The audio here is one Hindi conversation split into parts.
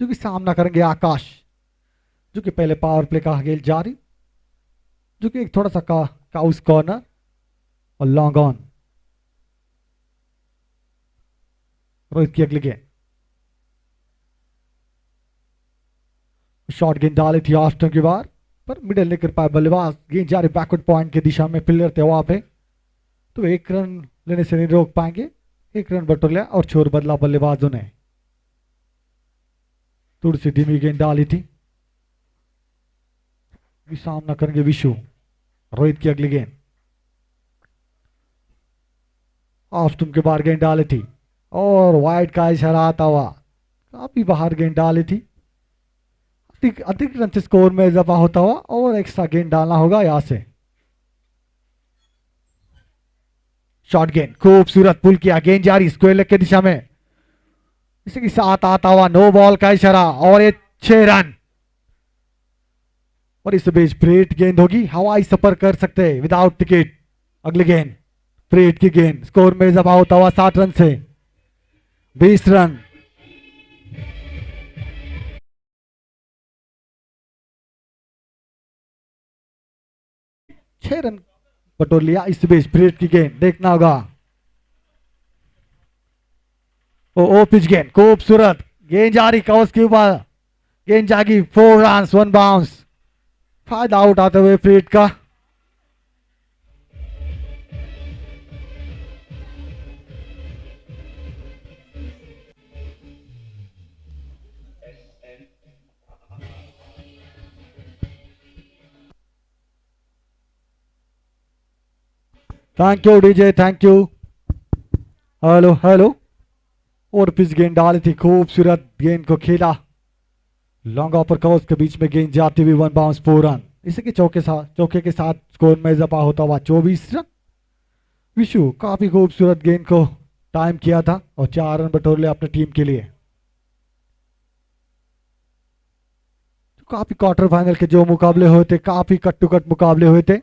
जो कि सामना करेंगे आकाश, जो कि पहले पावर प्ले का खेल जारी, जो कि एक थोड़ा सा काउस कॉर्नर और लॉन्ग ऑन। रोहित की अगली गेंद, शॉर्ट गेंद डाली थी ऑफ स्टंप के बाहर, पर मिडिल नहीं कर पाए बल्लेबाज। गेंद जारी बैकवर्ड पॉइंट की दिशा में, फील्डर थे वहां पे, तो एक रन लेने से नहीं रोक पाएंगे। एक रन बटोर और छोर बदला बल्लेबाजों ने। थोड़ी सी धीमी गेंद डाली थी, सामना करेंगे विशु। रोहित की अगली गेंद, ऑफ स्टंप के बाहर गेंद डाली थी और वाइड का इशारा आता हुआ, काफी बाहर गेंद डाली थी। अधिक अधिक रन से स्कोर में इजाफा होता हुआ और एक्स्ट्रा गेंद डालना होगा यहां से। शॉर्ट गेंद खूबसूरत पुल किया, गेंद जारी स्क्वायर लेग की दिशा में, इसी के साथ आता हुआ नो बॉल का इशारा और ये 6 रन। और इस बीच फ्रेट गेंद होगी, हवाई सफर कर सकते हैं विदाउट टिकट। अगली गेंद फ्रेट की गेंद, स्कोर में इजाफा होता हुआ 60 रन से 20 रन। छह रन बटोर लिया। इस बीच फ्रेट की गेंद देखना होगा, ओ पिच गेंद खूबसूरत, गेंद जारी कवच के ऊपर, गेंद जागी 4 रन 1 बाउंस। फायदा उठाते हुए फ्रेट का। Thank you DJ, thank you. Hello hello. और पिच गेंद डाली थी, खूबसूरत गेंद को खेला, लॉन्ग ऑपर कवर्स के बीच में गेंद जाती हुई 1 बाउंस 4 रन। इसी के चौके के साथ स्कोर में इजाफा होता हुआ 24 रन। विशु काफी खूबसूरत गेंद को टाइम किया था और 4 रन बटोर लिया अपनी टीम के लिए। तो काफी क्वार्टर फाइनल के जो मुकाबले हुए थे, काफी कट टू कट मुकाबले हुए थे।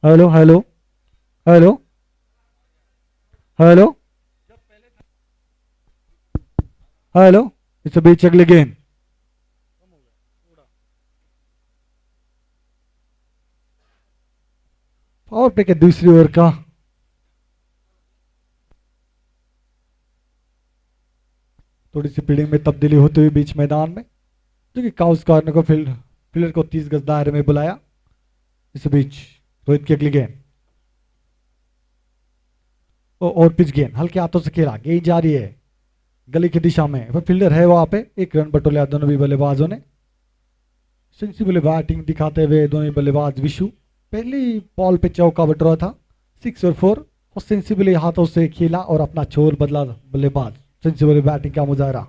Hello hello hello hello hello. इस बीच अगले गेंद, पावर प्ले के दूसरी ओवर का थोड़ी सी फील्डिंग में तब्दीली होती हुई बीच मैदान में, जो कि काउस कॉर्नर को फील्डर को 30 गज दायरे में बुलाया। इस बीच रोहित की अगली गेंद, और पिच गेंद हल्के हाथों से खेला, गेंद जा रही है गली की दिशा में, वह फील्डर है वहां पे। एक रन बटोलिया दोनों भी बल्लेबाजों ने। सेंसिबल बैटिंग दिखाते हुए दोनों बल्लेबाज। विशु पहली बॉल पे चौका बटोरा था, 6 और 4, और सेंसिबली हाथों से खेला और अपना छोर बदला बल्लेबाज। सेंसिबल बैटिंग का मुजाहरा।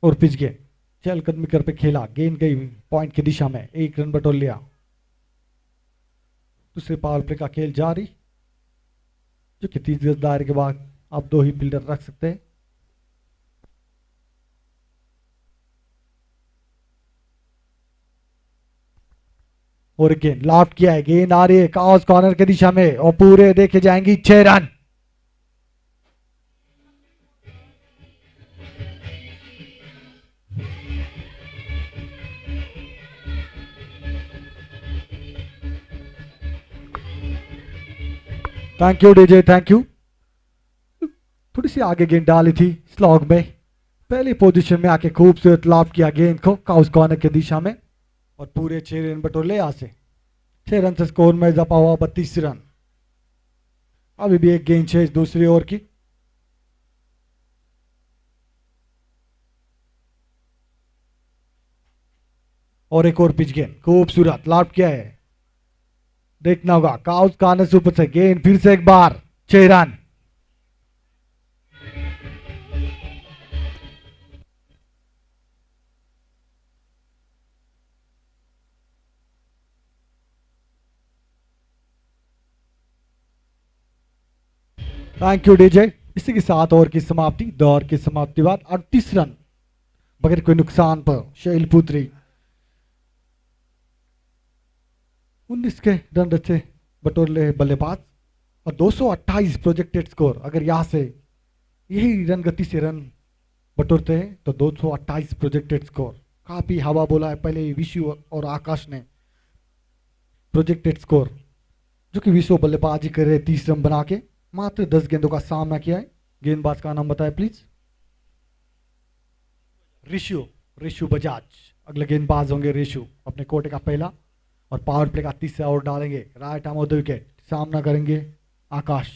और पिच गेंद चहलकदमी कर पे खेला, गेंद गई पॉइंट की दिशा में, 1 रन बटोर लिया। दूसरे पावर प्ले का खेल जारी, जो कि 30 गज दायरे के बाद आप 2 ही फील्डर रख सकते हैं। और गेंद लॉफ्ट किया है, गेंद आ रही है काउस कॉर्नर की दिशा में और पूरे देखे जाएंगी 6 run. Thank you DJ, thank you. थोड़ी सी आगे गेंद डाली थी स्लॉग में, पहली पोजीशन में आके खूबसूरत लॉफ्ट किया गेंद को काउस कॉर्नर की दिशा में और पूरे 6 रन बटोले। यहां से 6 रन से स्कोर में इजाफा हुआ 32 रन। अभी भी एक गेंद शेष दूसरी ओवर की। और एक और पिच गेंद खूबसूरत लॉफ्ट किया है, देखना होगा काउस कॉर्नर से ऊपर से गेंद फिर से एक बार 6 रन। Thank you DJ. इसी के साथ ओवर की समाप्ति, दौर की समाप्ति बाद 38 रन बगैर कोई नुकसान पर शैलपुत्री 19 के रन रचे बटोर ले बल्लेबाज और 228 प्रोजेक्टेड स्कोर। अगर यहाँ से यही रन गति से रन बटोरते हैं तो 228 प्रोजेक्टेड स्कोर। काफी हवा बोला है पहले विशु और आकाश ने प्रोजेक्टेड स्कोर, जो कि विशु बल्लेबाजी कर रहे 30 रन बना के मात्र 10 गेंदों का सामना किया है। गेंदबाज का नाम बताए प्लीज। ऋषु बजाज अगले गेंदबाज होंगे। ऋषु अपने कोटे का पहला और पावर प्ले का तीसरा ओवर डालेंगे। Right arm of the wicket सामना करेंगे आकाश।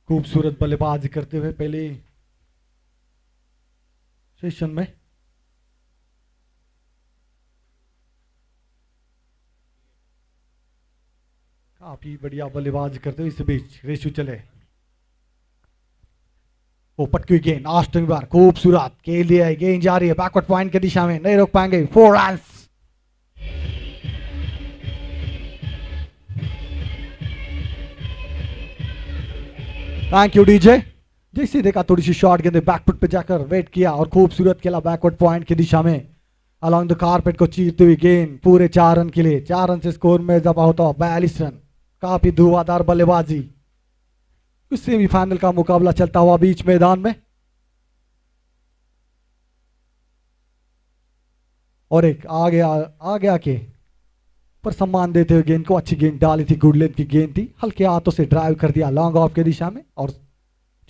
खूबसूरत बल्लेबाजी करते हुए पहले सेशन में काफी बढ़िया बल्लेबाजी करते हुए इस बीच ऋषु चले। वो पटकी गेंद ऑस्टिन बार खूबसूरत खेल दिया है। गेंद जा रही है बैकवर्ड पॉइंट की दिशा में, नहीं रोक पाएंगे। 4 रन्स। Thank you DJ. जैसे देखा थोड़ी सी शॉर्ट गेंद बैकफुट पे जाकर वेट किया और खूबसूरत खेला बैकवर्ड पॉइंट की दिशा में अलोंग द कारपेट को चीरती हुई गेंद पूरे 4 रन के लिए। 4 रन से स्कोर में इजाफा होता है 42 रन। काफी धुआंधार बल्लेबाजी। सेमीफाइनल का मुकाबला चलता हुआ बीच मैदान में और एक आगे आके पर सम्मान देते हुए गेंद को अच्छी गेंद डाली थी। गुड लेंथ की गेंद थी, हल्के हाथों से ड्राइव कर दिया लॉन्ग ऑफ की दिशा में और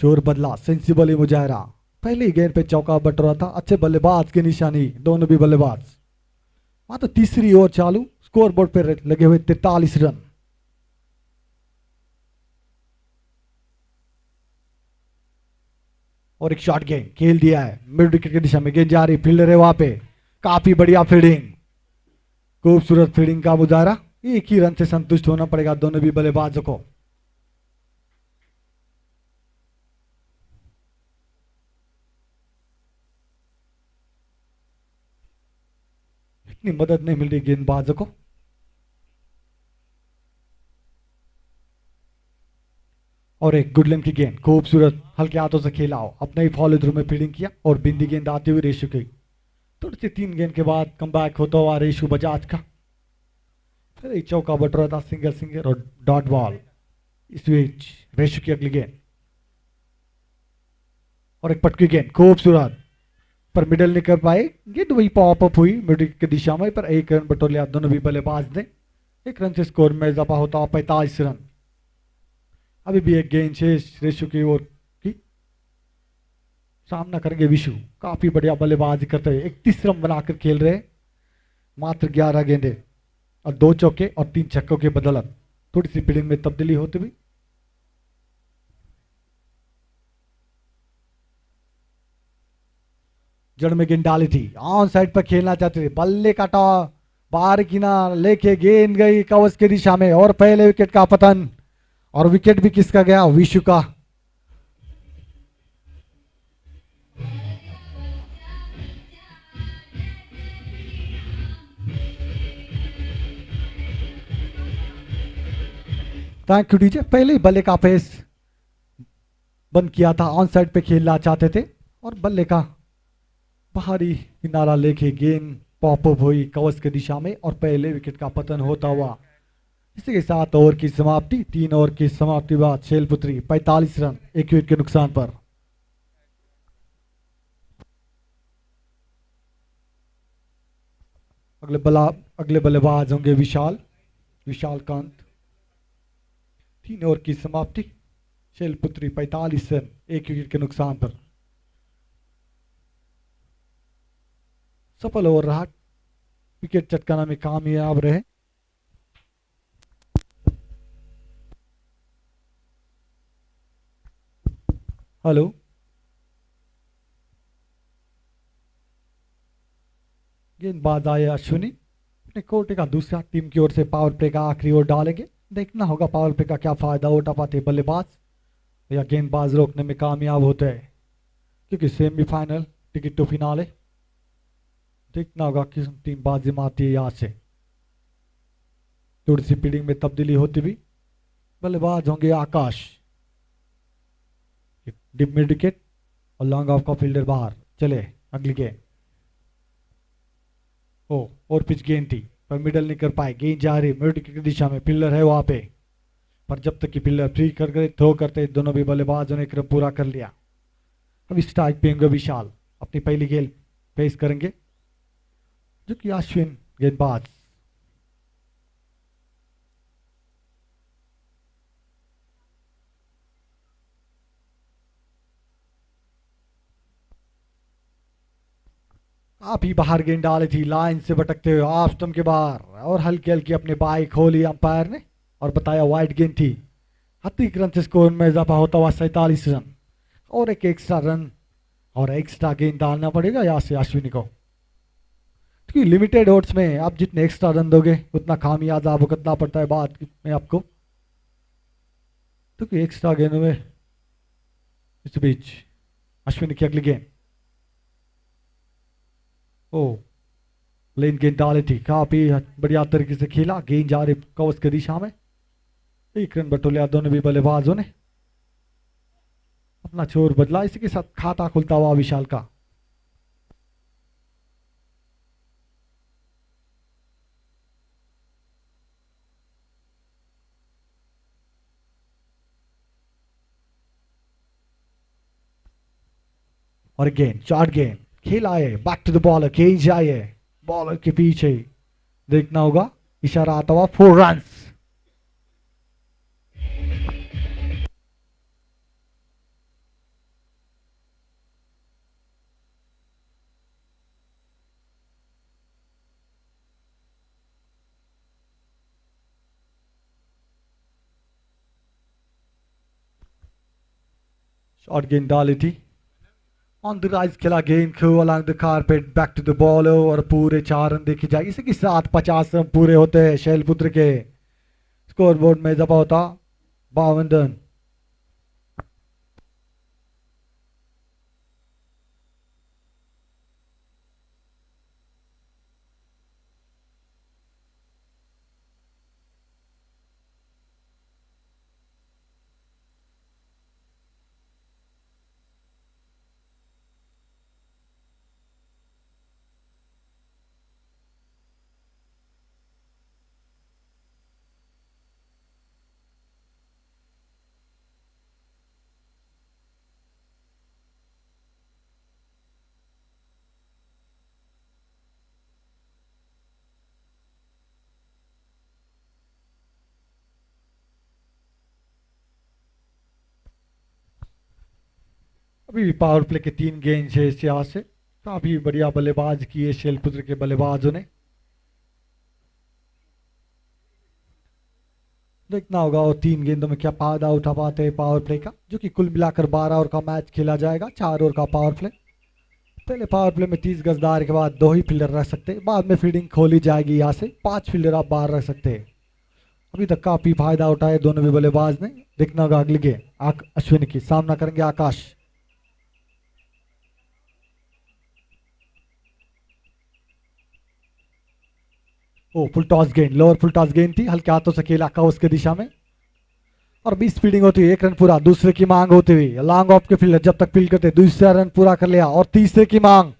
जोर बदला सेंसिबली मुजाहरा। पहली गेंद पे चौका बट रहा था। अच्छे बल्लेबाज की निशानी दोनों भी बल्लेबाज। मात्र तीसरी ओवर चालू, स्कोर बोर्ड पे लगे हुए 43 रन। और एक शॉट गेंद खेल दिया है मिड विकेट की दिशा में। गेंद जा रही, फील्डर है वहां पे। काफी बढ़िया फील्डिंग, खूबसूरत फील्डिंग का मुजाहरा। एक ही रन से संतुष्ट होना पड़ेगा दोनों भी बल्लेबाजों को। इतनी मदद नहीं मिल रही गेंदबाजों को। और एक गुड लेंथ की गेंद खूबसूरत हल्के हाथों से खेला हो, अपने ही फॉलो थ्रू में फील्डिंग किया और बिंदी गेंद आती हुई रेशु की। थोड़ी सी 3 गेंद के बाद कमबैक होता हुआ रेशु बजाज का। फिर एक चौका बट रहा था, सिंगल और डॉट बॉल। इस बीच रेशु की अगली गेंद और एक पटकी गेंद खूबसूरत पर मिडल नहीं कर पाए। गेंद वही पॉप अप हुई मिडल की दिशा में, पर 1 रन बटोर लिया दोनों भी बल्लेबाज ने। 1 रन से स्कोर में इजाफा होता हुआ 45 रन। अभी भी एक गेंद शेष रेशु की ओर की। सामना करेंगे विशु। काफी बढ़िया बल्लेबाजी करते हुए 31 रन बनाकर खेल रहे। मात्र 11 गेंदे और 2 चौके और 3 छक्कों की बदौलत थोड़ी सी फील्डिंग में तब्दीली होती हुई। जड़ में गेंद डाली थी, ऑन साइड पर खेलना चाहते थे। बल्ले का टॉस बाहर किनारा लेके गेंद गई कवच की दिशा में और पहले विकेट का पतन। और विकेट भी किसका गया? विशु का। Thank you DJ. पहले ही बल्ले का पेस बंद किया था, ऑन साइड पे खेलना चाहते थे और बल्ले का बाहरी किनारा लेके गेंद पॉप अप हुई कवच की दिशा में और पहले विकेट का पतन होता हुआ। इसी के साथ ओवर की समाप्ति। 3 ओवर की समाप्ति बाद शैलपुत्री 45 रन 1 विकेट के नुकसान पर। अगले बल्लेबाज होंगे विशाल कांत। 3 ओवर की समाप्ति, शैलपुत्री 45 रन 1 विकेट के नुकसान पर। सफल ओवर रहा, विकेट चटकाना में कामयाब रहे। हेलो, गेंदबाज आए अश्विनी। अपने कोटे का दूसरा टीम की ओर से पावर प्ले का आखिरी ओवर डालेंगे। देखना होगा पावर प्ले का क्या फायदा उठा पाते बल्लेबाज या गेंदबाज रोकने में कामयाब होते हैं, क्योंकि सेमीफाइनल टिकट टू फिनाले। देखना होगा किस टीम बाजी मारती है। यहाँ से थोड़ी सी फील्डिंग में तब्दीली होती भी। बल्लेबाज होंगे आकाश। डिप मिड विकेट और लॉन्ग ऑफ का फील्डर बाहर। चले अगली गेंद। और पिच गेंद थी, पर मिडल नहीं कर पाए। गेंद जा रही मिड की दिशा में, पिलर है वहां पे, पर जब तक कि पिलर फ्री कर गए थ्रो करते दोनों भी बल्लेबाजों ने क्रम पूरा कर लिया। अब स्ट्राइक पे होंगे विशाल, अपनी पहली गेंद पेश करेंगे, जो कि अश्विन गेंदबाज। आप ही बाहर गेंद डाली थी, लाइन से भटकते हुए ऑफ स्टंप के बाहर, और हल्की हल्की अपनी बाई खोली अंपायर ने और बताया वाइड गेंद थी। 38 रन से स्कोर में इजाफा होता हुआ 47 रन, और एक एक्स्ट्रा रन और एक्स्ट्रा गेंद डालना पड़ेगा यहाँ से अश्विनी को, क्योंकि लिमिटेड ओवर्स में आप जितने एक्स्ट्रा रन दोगे उतना खामियाजा भुगतना पड़ता है बाद में आपको। क्योंकि एक्स्ट्रा गेंद में इस बीच अश्विनी की अगली गेंद, ओ लेन गेंद डाली थी, काफी बढ़िया तरीके से खेला, गेंद जा रही कवच की दिशा में, 1 रन बटोलिया दोनों भी बल्लेबाजों ने, अपना छोर बदला, इसी के साथ खाता खुलता हुआ विशाल का। और गेंद शॉर्ट गेंद खेला है, बैक टू द बॉलर, गेंद जाए बॉलर के पीछे, देखना होगा इशारा आता हुआ 4 रन। शॉर्ट गेंद डाली थी, ऑन द राइज खेला गेंद को along the carpet, back to the ball, और पूरे 4 रन देखी जाए, इसी के साथ 50 रन पूरे होते हैं शैलपुत्र के। स्कोर बोर्ड में इजाफा होता 52 रन। अभी भी पावर प्ले के 3 गेंद है इस यहाँ से, काफी बढ़िया बल्लेबाज किए शैलपुत्र के बल्लेबाजों ने। देखना होगा और 3 गेंदों में क्या फायदा उठा पाते हैं पावर प्ले का, जो कि कुल मिलाकर 12 ओवर का मैच खेला जाएगा, 4 ओवर का पावर प्ले। पहले पावर प्ले में 30 गज दायरे के बाद 2 ही फील्डर रख सकते हैं, बाद में फील्डिंग खोली जाएगी, यहाँ से 5 फील्डर आप बाहर रख सकते हैं। अभी तक काफी फायदा उठाए दोनों भी बल्लेबाज ने। देखना होगा अगली गेंद अश्विनी की, सामना करेंगे आकाश। ओ फुल टॉस गेंद, लोअर फुल टॉस गेंद थी, हल्के हाथों से खेला का उसके दिशा में, और 20 फील्डिंग होती है, 1 रन पूरा, दूसरे की मांग होती हुई लॉन्ग ऑफ के फील्डर जब तक फील्ड करते दूसरा रन पूरा कर लिया, और तीसरे की मांग,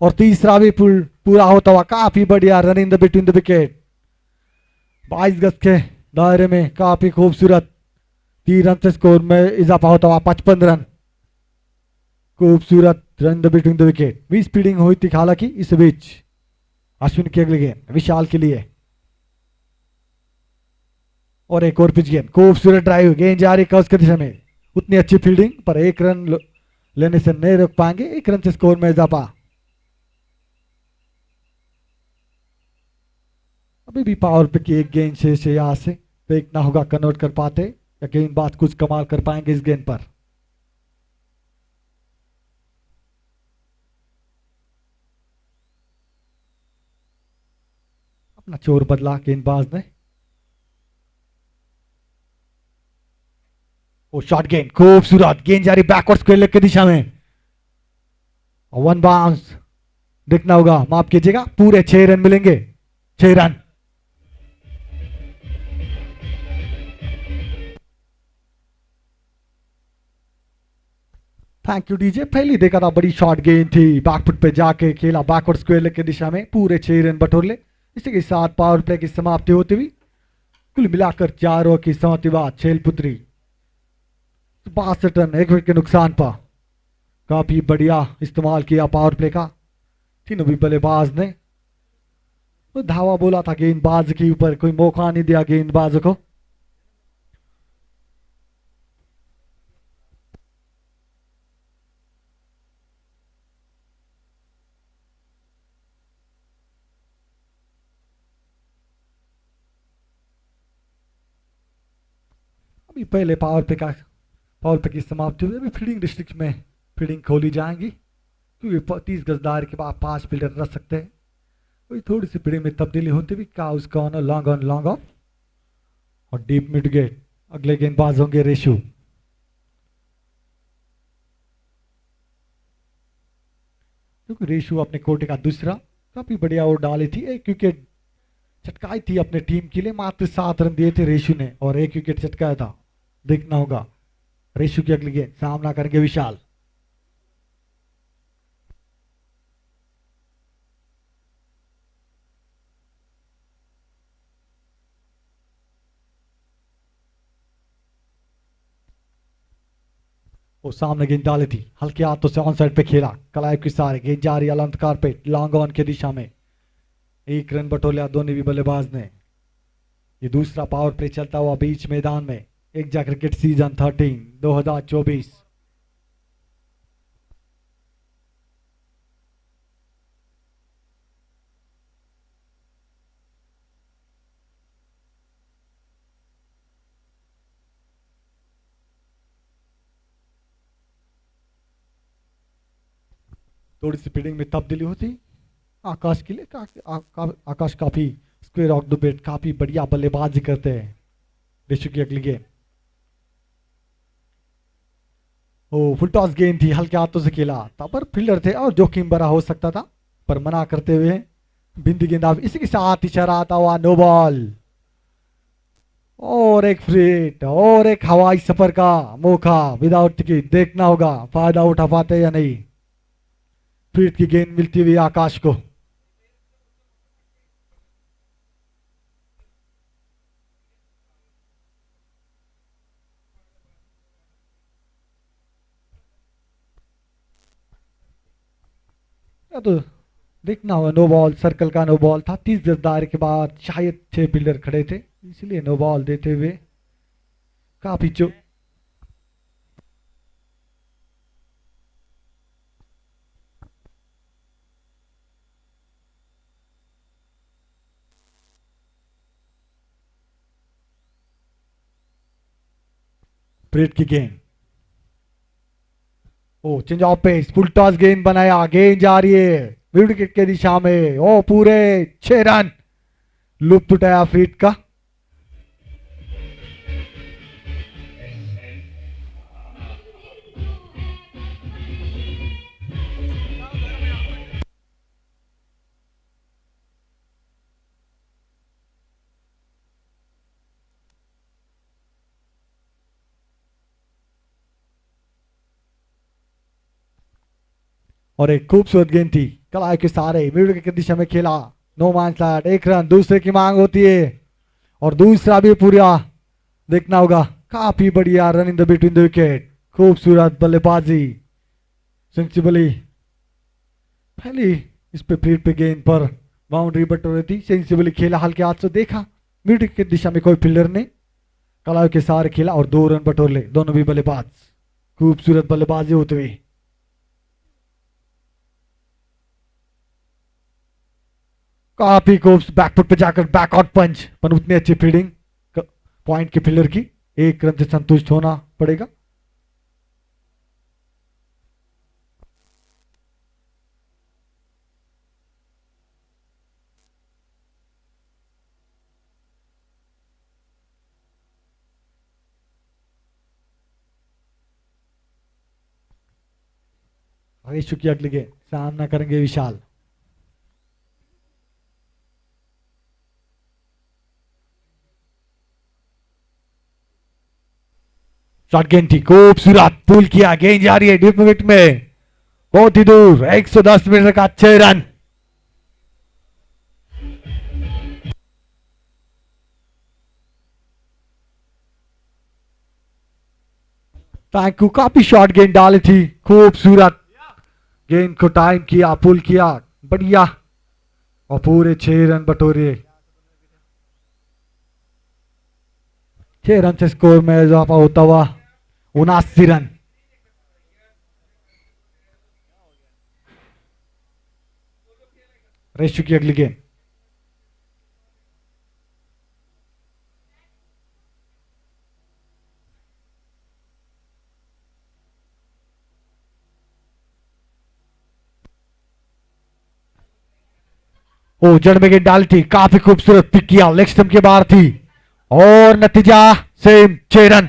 और तीसरा भी पूरा होता हुआ, काफी बढ़िया run in the between the wicket. 22 गज के दायरे में काफी खूबसूरत 3 रन से स्कोर में इजाफा होता हुआ 55 रन, खूबसूरत run the between the wicket. 20 fielding हुई थी हालांकि। इस बीच अश्विन की अगली गेंद विशाल के लिए, और एक और पिच गेंद, खूबसूरत ड्राइव, गेंद जा रही कस की दिशा में, उतनी अच्छी फील्डिंग पर 1 रन लेने से नहीं रोक पाएंगे, 1 रन से स्कोर में इजाफा। अभी भी पावर पे की 1 गेंद शेष है, यहां से देखना होगा कन्वर्ट कर पाते या गेंदबाज कुछ कमाल कर पाएंगे इस गेंद पर। अपना चोर बदला गेंदबाज ने, वो शॉट गेंद, खूबसूरत गेंद जा रही बैकवर्ड स्क्वायर लेग की दिशा में, 1 बाउंस। देखना होगा, माफ कीजिएगा, पूरे 6 रन मिलेंगे, 6 रन। Thank you DJ. पहली देखा था बड़ी शॉट गेंद थी, बैकफुट पे जाके खेला बैकवर्ड स्क्वायर लेग की दिशा में, पूरे 6 रन बटोर ले, इसी के साथ पावर प्ले की समाप्ति होती हुई कुल मिलाकर 4 ओवर की समाप्ति बाद शैलपुत्री 62 रन 1 विकेट के नुकसान पर काफी बढ़िया इस्तेमाल किया पावर प्ले का। तीनों भी बल्लेबाज ने धावा बोला था गेंदबाज के ऊपर, कोई मौका नहीं दिया गेंदबाजों को। अभी पहले पावर प्ले की समाप्ति हुई। अभी फील्डिंग डिस्ट्रिक्ट में फील्डिंग खोली जाएंगी क्योंकि 30 गज दायरे के बाद 5 फील्डर रख सकते हैं। वही थोड़ी सी फील्डिंग में तब्दीली होती हुई cows corner long on long off और डीप मिड गेट। अगले गेंदबाज होंगे रेशु। क्योंकि रेशु अपने कोटे का दूसरा काफी बढ़िया ओवर डाली थी, 1 विकेट चटकाई थी अपने टीम के लिए। मात्र 7 रन दिए थे रेशु ने और 1 विकेट चटकाया था। देखना होगा रेशु की अगली गेंद, सामना करेंगे विशाल। वो सामने गेंद डाली थी, हल्के हाथों से ऑन साइड पे खेला, कलाइब के सारे गेंद जा रही अलंत कारपेट लॉन्ग ऑन के दिशा में। 1 रन बटोलिया दोनों भी बल्लेबाज ने। ये दूसरा पावर प्ले चलता हुआ बीच मैदान में। एक जा क्रिकेट सीजन 13 2024। थोड़ी सी फील्डिंग में तब्दीली होती आकाश के लिए। आकाश काफी स्क्वायर ऑफ द बेट काफी बढ़िया बल्लेबाजी करते हैं। रेशु की अगली गेंद, ओ फुल टॉस गेंद थी, हल्के हाथों से खेला था पर फील्डर थे और जोखिम भरा हो सकता था, पर मना करते हुए बिंदी गेंद। इसी के साथ इशारा आता हुआ नो बॉल और एक फ्री हिट और एक हवाई सफर का मौका विदाउट टिकट। देखना होगा फायदा उठा पाते या नहीं। फ्री हिट की गेंद मिलती हुई आकाश को। तो देखना हुआ नो बॉल, सर्कल का नो बॉल था। 30 गज दायरे के बाद शायद 6 फील्डर खड़े थे, इसलिए नो बॉल देते हुए काफी ब्रेड की गेंद, oh change of pace, full toss गेंद बनाया, गेंद जा रही है मिड विकेट के दिशा में। ओ पूरे 6 रन लुप्त उठाया फ्रीड का। और एक खूबसूरत गेंद थी, कलाई के सहारे मिड विकेट की दिशा में खेला। नो मैन लैंड, 1 रन दूसरे की मांग होती है और दूसरा भी पूरा। देखना होगा काफी बढ़िया run in the between the wicket. खूबसूरत बल्लेबाजी सेंसिबली। पहली इस पे फ्रीड पे गेंद पर बाउंड्री बट रही थी, सेंसिबली खेला, हल्के हाथ से देखा मिड विकेट की दिशा में कोई फील्डर ने, कलाई के सहारे खेला और 2 रन बटोर ले दोनों भी बल्लेबाज। खूबसूरत बल्लेबाजी होते हुए काफी कोप्स बैकफुट पे जाकर बैकआउट पंच, पर उतनी अच्छी फील्डिंग पॉइंट के फील्डर की। 1 रन से संतुष्ट होना पड़ेगा। रेशु की अगली गेंद, सामना करेंगे विशाल। शॉट गेंद थी, खूबसूरत पुल किया, गेंद जा रही है डीप विकेट में बहुत ही दूर। 110 मीटर का 6 रन। थैंक यू, काफी शॉर्ट गेंद डाली थी, खूबसूरत गेंद को टाइम किया, पुल किया, बढ़िया, और पूरे 6 रन बटोरे। 6 रन से स्कोर में इजाफा होता हुआ 79 रन। रेशु की अगली गेंद, ओ जड़ में गेंद डाली थी, काफी खूबसूरत पिक किया, लेग स्टंप के बाहर थी, और नतीजा same 6 run.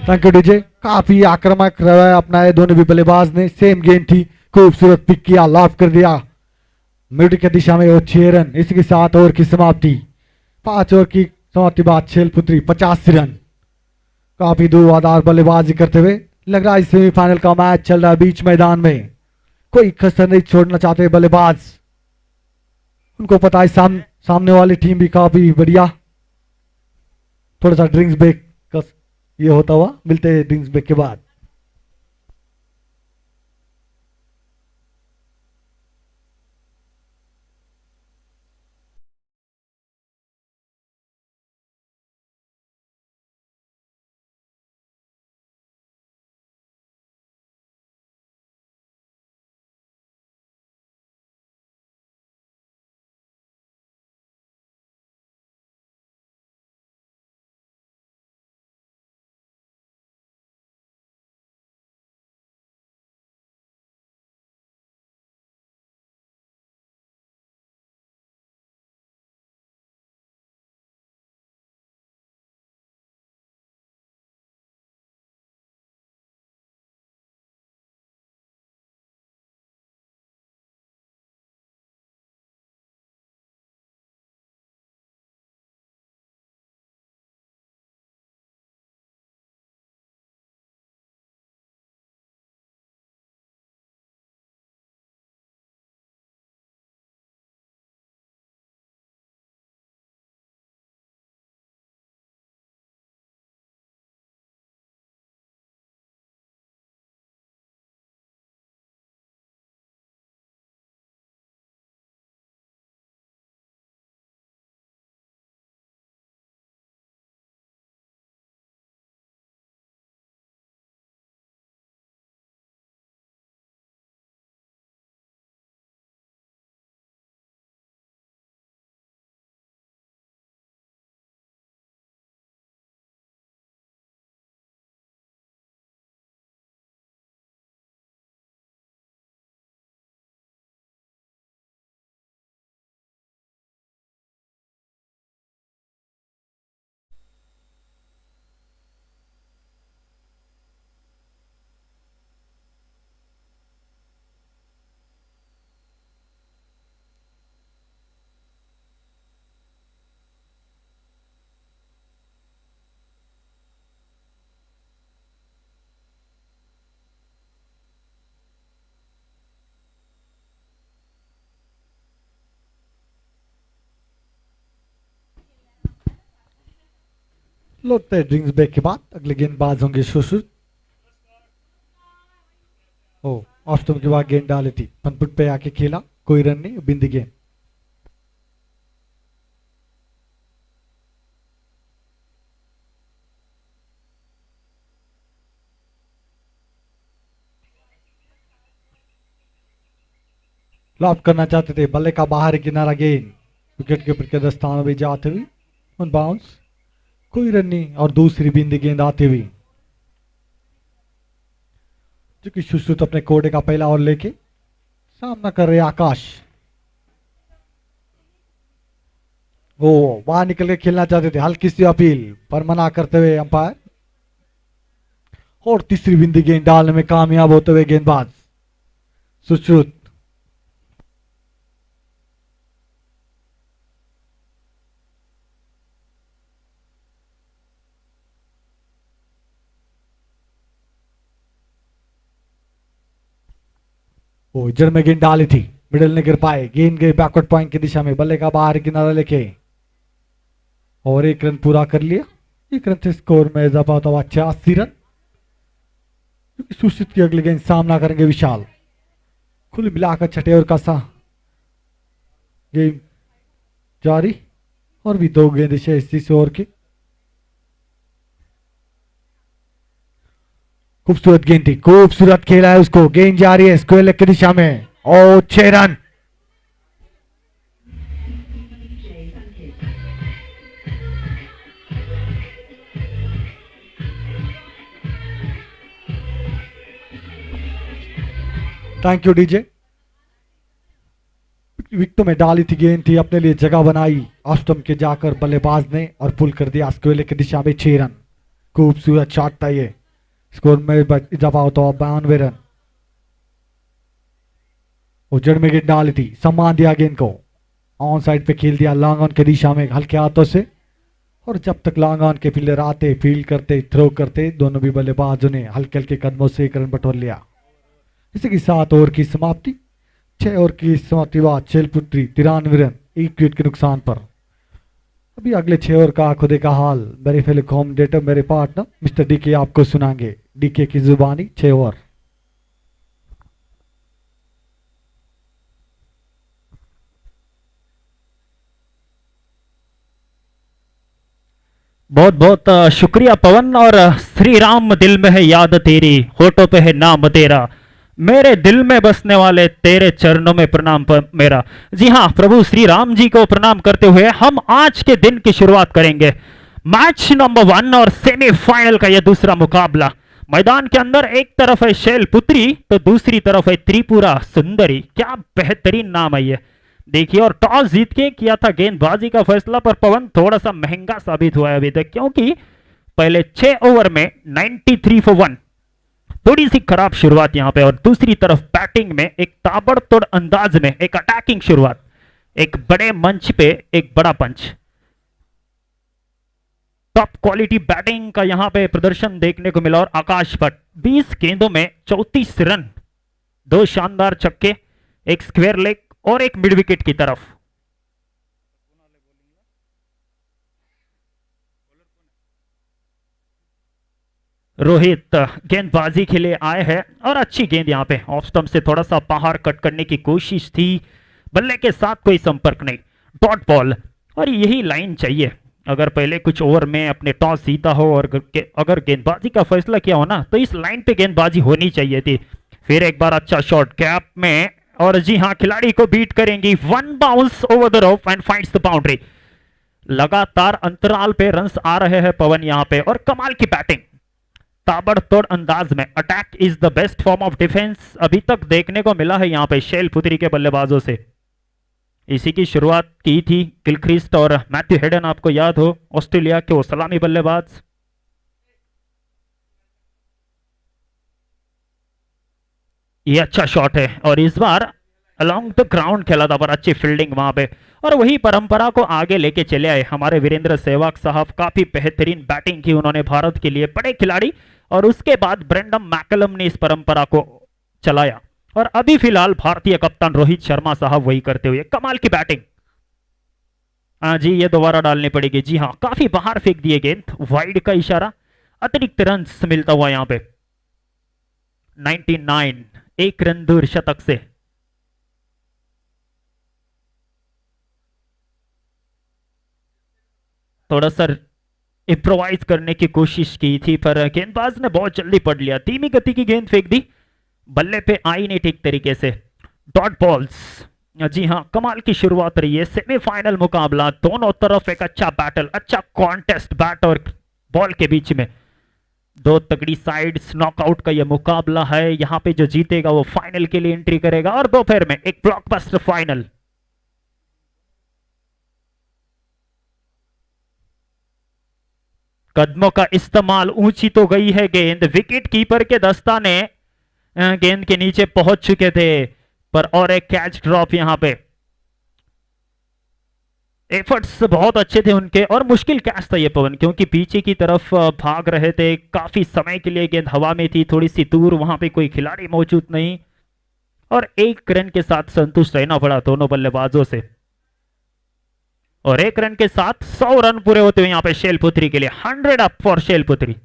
Thank you DJ, काफी आक्रामक रहा है अपना दोनों भी बल्लेबाज ने, सेम गेंद थी, खूबसूरत पिक किया, लॉफ कर दिया मिड की दिशा में, वो 6 रन। इसके साथ ओवर की समाप्ति, 5 ओवर की समाप्ति बाद शैलपुत्री 85 रन। काफी धुआंधार बल्लेबाजी करते हुए लग रहा है सेमीफाइनल का मैच चल रहा है बीच मैदान में, कोई कसर नहीं छोड़ना चाहते बल्लेबाज, उनको पता है सामने वाली टीम भी काफी बढ़िया। थोड़ा सा ड्रिंक्स ब्रेक का ये होता हुआ, मिलते हैं ड्रिंक्स ब्रेक के बाद। लौटते हैं ड्रिंक्स ब्रेक के बाद, अगले गेंदबाज होंगे सुश्रुत। ओ ऑफ स्टंप के बाद गेंद डाली थी, फनपुट पे आके खेला, कोई रन नहीं, बिंदी गेंद। लॉप करना चाहते थे, बल्ले का बाहर किनारा गेंद विकेट कीपर के दस्तान में जाते हुए ऑन बाउंस, कोई रन नहीं, और दूसरी बिंदी गेंद आती हुई, जो कि सुश्रुत अपने कोटे का पहला ओवर लेके सामना कर रहे आकाश। वो बाहर निकल के खेलना चाहते थे, हल्की सी अपील पर मना करते हुए अंपायर, और तीसरी बिंदी गेंद डालने में कामयाब होते हुए गेंदबाज सुश्रुत। वो जड़ में गेंद डाली थी, मिडिल नहीं गिर पाए, गेंद गई बैकवर्ड पॉइंट की दिशा में, बल्ले का बाहर किनारा लेके और 1 रन पूरा कर लिया। 1 रन से स्कोर में इजाफा होता हुआ 86 रन। सुशीत की अगली गेंद सामना करेंगे विशाल। कुल मिलाकर छठे ओवर का सा गेम जारी और भी 2 गेंद शेष इस ओवर की। खूबसूरत गेंद थी, खूबसूरत खेला है उसको, गेंद जा रही है स्क्वायर लेग की दिशा में और 6 रन। Thank you DJ. विकेटों में डाली थी गेंद थी, अपने लिए जगह बनाई ऑस्टम के जाकर बल्लेबाज ने और पुल कर दिया स्क्वायर लेग की दिशा में 6 रन। खूबसूरत शॉट था ये, स्कोर में इजाफा होता हुआ 92 रन। उजड़ में गेंद डाली थी, सम्मान दिया गेंद को, ऑन साइड पे खेल दिया लॉन्ग ऑन की दिशा में हल्के हाथों से, और जब तक लॉन्ग ऑन के फील्डर आते फील्ड करते थ्रो करते दोनों भी बल्लेबाजों ने हल्के हल्के कदमों से 1 रन बटोर लिया। इसी की 7 ओवर की समाप्ति। 6 ओवर की समाप्ति बाद शैलपुत्री 93 रन 1 विकेट के नुकसान पर। अभी अगले 6 ओवर का खुदे का हाल मेरे फेलो कॉमेंटेटर मेरे पार्टनर मिस्टर डीके आपको सुनाएंगे। डीके की जुबानी 6 ओवर। बहुत बहुत शुक्रिया पवन। और श्री राम दिल में है याद तेरी, होठों पे है नाम तेरा, मेरे दिल में बसने वाले तेरे चरणों में प्रणाम मेरा। जी हाँ, प्रभु श्री राम जी को प्रणाम करते हुए हम आज के दिन की शुरुआत करेंगे। मैच नंबर 1 और सेमीफाइनल का यह दूसरा मुकाबला। मैदान के अंदर एक तरफ है शैलपुत्री तो दूसरी तरफ है त्रिपुरा सुंदरी। क्या बेहतरीन नाम है ये, देखिए। और टॉस जीत के किया था गेंदबाजी का फैसला, पर पवन थोड़ा सा महंगा साबित हुआ है अभी तक, क्योंकि पहले 6 ओवर में 93 फॉर 1, थोड़ी सी खराब शुरुआत यहां पे। और दूसरी तरफ बैटिंग में एक ताबड़तोड़ अंदाज में एक अटैकिंग शुरुआत, एक बड़े मंच पे एक बड़ा पंच, टॉप क्वालिटी बैटिंग का यहां पे प्रदर्शन देखने को मिला। और आकाश भट्ट 20 गेंदों में 34 रन, 2 शानदार छक्के, एक स्क्वायर लेग और एक मिड विकेट की तरफ। रोहित गेंदबाजी के लिए आए हैं और अच्छी गेंद यहां पे ऑफ स्टंप से थोड़ा सा बाहर कट करने की कोशिश थी, बल्ले के साथ कोई संपर्क नहीं, डॉट बॉल। और यही लाइन चाहिए। अगर पहले कुछ ओवर में अपने टॉस जीता हो और अगर गेंदबाजी का फैसला किया हो ना, तो इस लाइन पे गेंदबाजी होनी चाहिए थी। फिर एक बार अच्छा शॉट गैप में, और जी हां, खिलाड़ी को बीट करेंगी। 1 bounce over the rough and finds the boundary. लगातार अंतराल पे रन्स आ रहे हैं पवन यहां पे, और कमाल की बैटिंग, ताबड़तोड़ अंदाज में। Attack is the best form of defence अभी तक देखने को मिला है यहां पे शैलपुत्री के बल्लेबाजों से। इसी की शुरुआत की थी गिलक्रिस्ट और मैथ्यू हेडन, आपको याद हो, ऑस्ट्रेलिया के वो सलामी बल्लेबाज। ये अच्छा शॉट है और इस बार अलोंग द ग्राउंड खेला था, पर अच्छी फील्डिंग वहां पे। और वही परंपरा को आगे लेके चले आए हमारे वीरेंद्र सहवाग साहब। काफी बेहतरीन बैटिंग की उन्होंने भारत के लिए, बड़े खिलाड़ी। और उसके बाद ब्रेंडम मैकलम ने इस परंपरा को चलाया, और अभी फिलहाल भारतीय कप्तान रोहित शर्मा साहब वही करते हुए। कमाल की बैटिंग। हाँ जी, ये दोबारा डालनी पड़ेगी। जी हाँ, काफी बाहर फेंक दिए गेंद, वाइड का इशारा, अतिरिक्त रन मिलता हुआ यहां पे। 99, 1 रन दूर शतक से। थोड़ा सा इम्प्रोवाइज करने की कोशिश की थी, पर गेंदबाज ने बहुत जल्दी पढ़ लिया, धीमी गति की गेंद फेंक दी, बल्ले पे आई नहीं ठीक तरीके से। Dot balls. जी हाँ, कमाल की शुरुआत रही है सेमीफाइनल मुकाबला। दोनों तरफ एक अच्छा बैटल, अच्छा कॉन्टेस्ट बैट और बॉल के बीच में। 2 तगड़ी साइड्स, नॉकआउट का यह मुकाबला है। यहां पे जो जीतेगा वो फाइनल के लिए एंट्री करेगा, और दोपहर में एक ब्लॉकबस्टर फाइनल। कदमों का इस्तेमाल, ऊंची तो गई है गेंद, विकेट कीपर के दस्ताने गेंद के नीचे पहुंच चुके थे, पर और एक कैच ड्रॉप यहां पे। एफर्ट्स बहुत अच्छे थे उनके, और मुश्किल कैच था ये पवन, क्योंकि पीछे की तरफ भाग रहे थे काफी समय के लिए। गेंद हवा में थी, थोड़ी सी दूर, वहां पे कोई खिलाड़ी मौजूद नहीं, और 1 रन के साथ संतुष्ट रहना पड़ा दोनों बल्लेबाजों से। और 1 रन के साथ 100 रन पूरे होते हुए यहां पे शैलपुत्री के लिए 100 अप फॉर शैलपुत्री।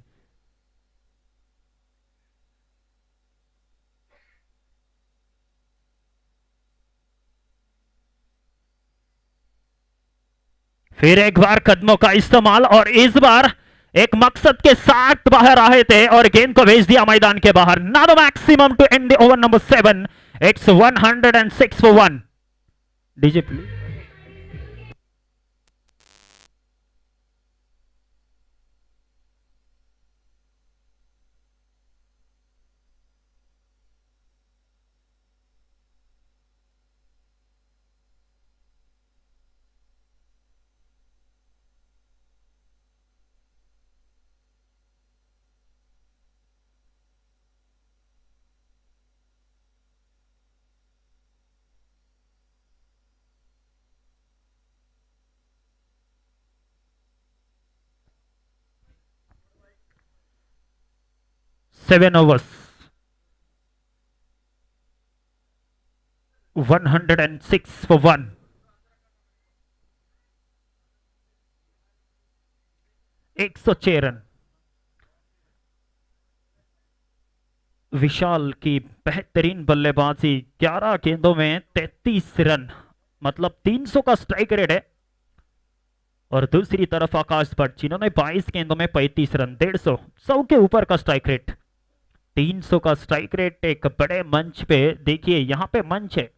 फिर एक बार कदमों का इस्तेमाल और इस बार एक मकसद के साथ बाहर आए थे और गेंद को भेज दिया मैदान के बाहर। Now the maximum to end the over number 7, it's 106 for 1। DJ please. Seven overs 106 for 1। एक 106 रन। विशाल की बेहतरीन बल्लेबाजी, 11 गेंदों में 33 रन, मतलब 300 का स्ट्राइक रेट है। और दूसरी तरफ आकाश भट्ट जिन्होंने 22 गेंदों में 35 रन, 150, 100 के ऊपर का स्ट्राइक रेट, 300 का स्ट्राइक रेट। एक बड़े मंच पे देखिए, यहां पे मंच है,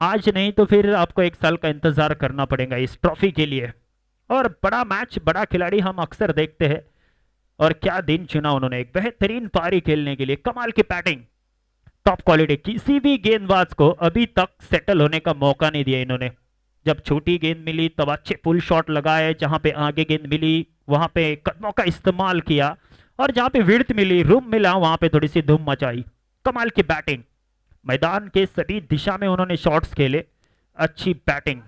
आज नहीं तो फिर आपको 1 साल का इंतजार करना पड़ेगा इस ट्रॉफी के लिए। और बड़ा मैच, बड़ा खिलाड़ी हम अक्सर देखते हैं। और क्या दिन चुना उन्होंने, एक बेहतरीन पारी खेलने के लिए, कमाल की बैटिंग, टॉप क्वालिटी। किसी भी गेंदबाज को अभी तक सेटल होने का मौका नहीं दिया इन्होंने। जब छोटी गेंद मिली तब अच्छे पुल शॉट लगाए, जहां पे आगे गेंद मिली वहां पे कदमों का इस्तेमाल किया, और जहां पे विड्थ मिली, रूम मिला, वहां पे थोड़ी सी धूम मचाई। कमाल की बैटिंग, मैदान के सभी दिशा में उन्होंने शॉट्स खेले, अच्छी बैटिंग,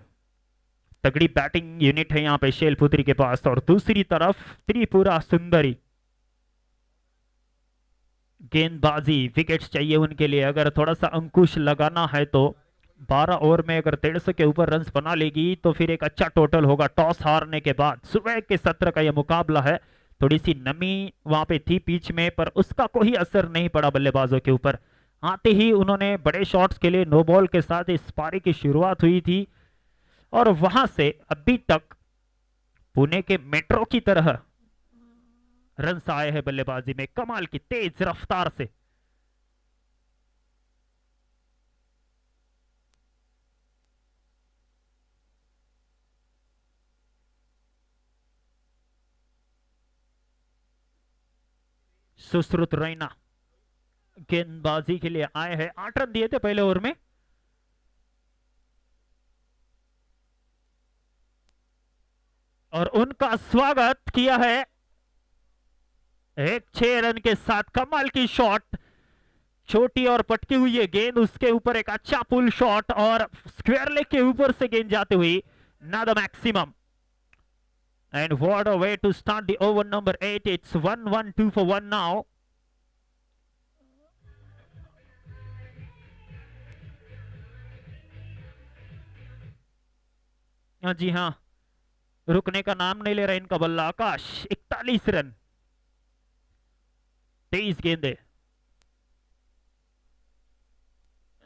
तगड़ी बैटिंग यूनिट है यहाँ पे शैलपुत्री के पास। और दूसरी तरफ त्रिपुरा सुंदरी, गेंदबाजी, विकेट्स चाहिए उनके लिए। अगर थोड़ा सा अंकुश लगाना है तो 12 ओवर में अगर 150 के ऊपर रन्स बना लेगी तो फिर एक अच्छा टोटल होगा। टॉस हारने के बाद सुबह के सत्र का यह मुकाबला है, थोड़ी सी नमी वहां पे थी पिच में, पर उसका कोई असर नहीं पड़ा बल्लेबाजों के ऊपर। आते ही उन्होंने बड़े शॉट्स के लिए नो बॉल के साथ इस पारी की शुरुआत हुई थी, और वहां से अभी तक पुणे के मेट्रो की तरह रन्स आए हैं बल्लेबाजी में, कमाल की तेज रफ्तार से। सुश्रुत रैना गेंदबाजी के लिए आए हैं, 8 रन दिए थे पहले ओवर में। और उनका स्वागत किया है एक 6 रन के साथ। कमाल की शॉट, छोटी और पटकी हुई है गेंद, उसके ऊपर एक अच्छा पुल शॉट और स्क्वायर लेग के ऊपर से गेंद जाते हुई। ना the maximum, and what a way to start the over number 8। It's 112 for 1 now. जी हाँ, रुकने का नाम नहीं ले रहा इनका बल्ला। आकाश 41 रन, 23 गेंदे।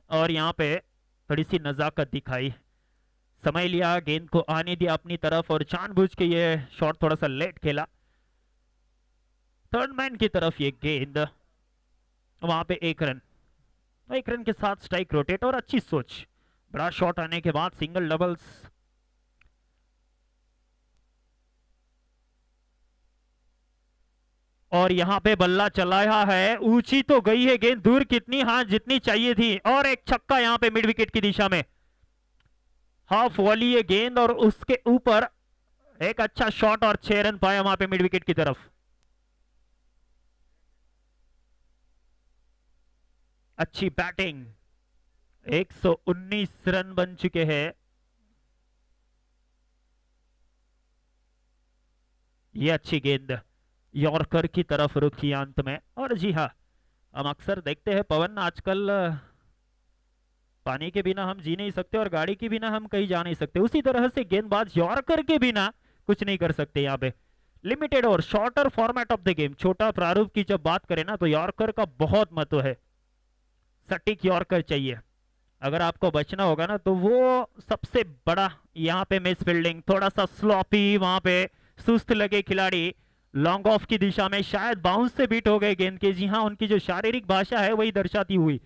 और यहां पे थोड़ी सी नजाकत दिखाई, समय लिया, गेंद को आने दिया अपनी तरफ, और जानबूझ के ये शॉट थोड़ा सा लेट खेला। थर्ड मैन की तरफ ये गेंद, वहां पे 1 रन, 1 रन के साथ स्ट्राइक रोटेट, और अच्छी सोच, बड़ा शॉट आने के बाद सिंगल डबल्स। और यहां पे बल्ला चलाया है, ऊंची तो गई है गेंद, दूर कितनी, हाँ जितनी चाहिए थी। और एक छक्का यहां पे मिड विकेट की दिशा में, हाफ वॉली ये गेंद, और उसके ऊपर एक अच्छा शॉट, और 6 रन पाए वहां पे मिड विकेट की तरफ। अच्छी बैटिंग, 119 रन बन चुके हैं। ये अच्छी गेंद यॉर्कर की तरफ रुकी अंत में। और जी हाँ, हम अक्सर देखते हैं पवन आजकल पानी के बिना हम जी नहीं सकते और गाड़ी के बिना हम कहीं जा नहीं सकते, उसी तरह से गेंदबाज यॉर्कर के बिना कुछ नहीं कर सकते। यहाँ पे लिमिटेड और shorter format of the game, छोटा प्रारूप की जब बात करें ना तो यॉर्कर का बहुत महत्व है। सटीक यॉर्कर चाहिए, अगर आपको बचना होगा ना तो वो सबसे बड़ा। यहाँ पे मिस फील्डिंग, थोड़ा सा स्लॉपी, वहां पे सुस्त लगे खिलाड़ी, लॉन्ग ऑफ की दिशा में शायद बाउंस से बीट हो गए गेंद के। जी हाँ, उनकी जो शारीरिक भाषा है वही दर्शाती हुई,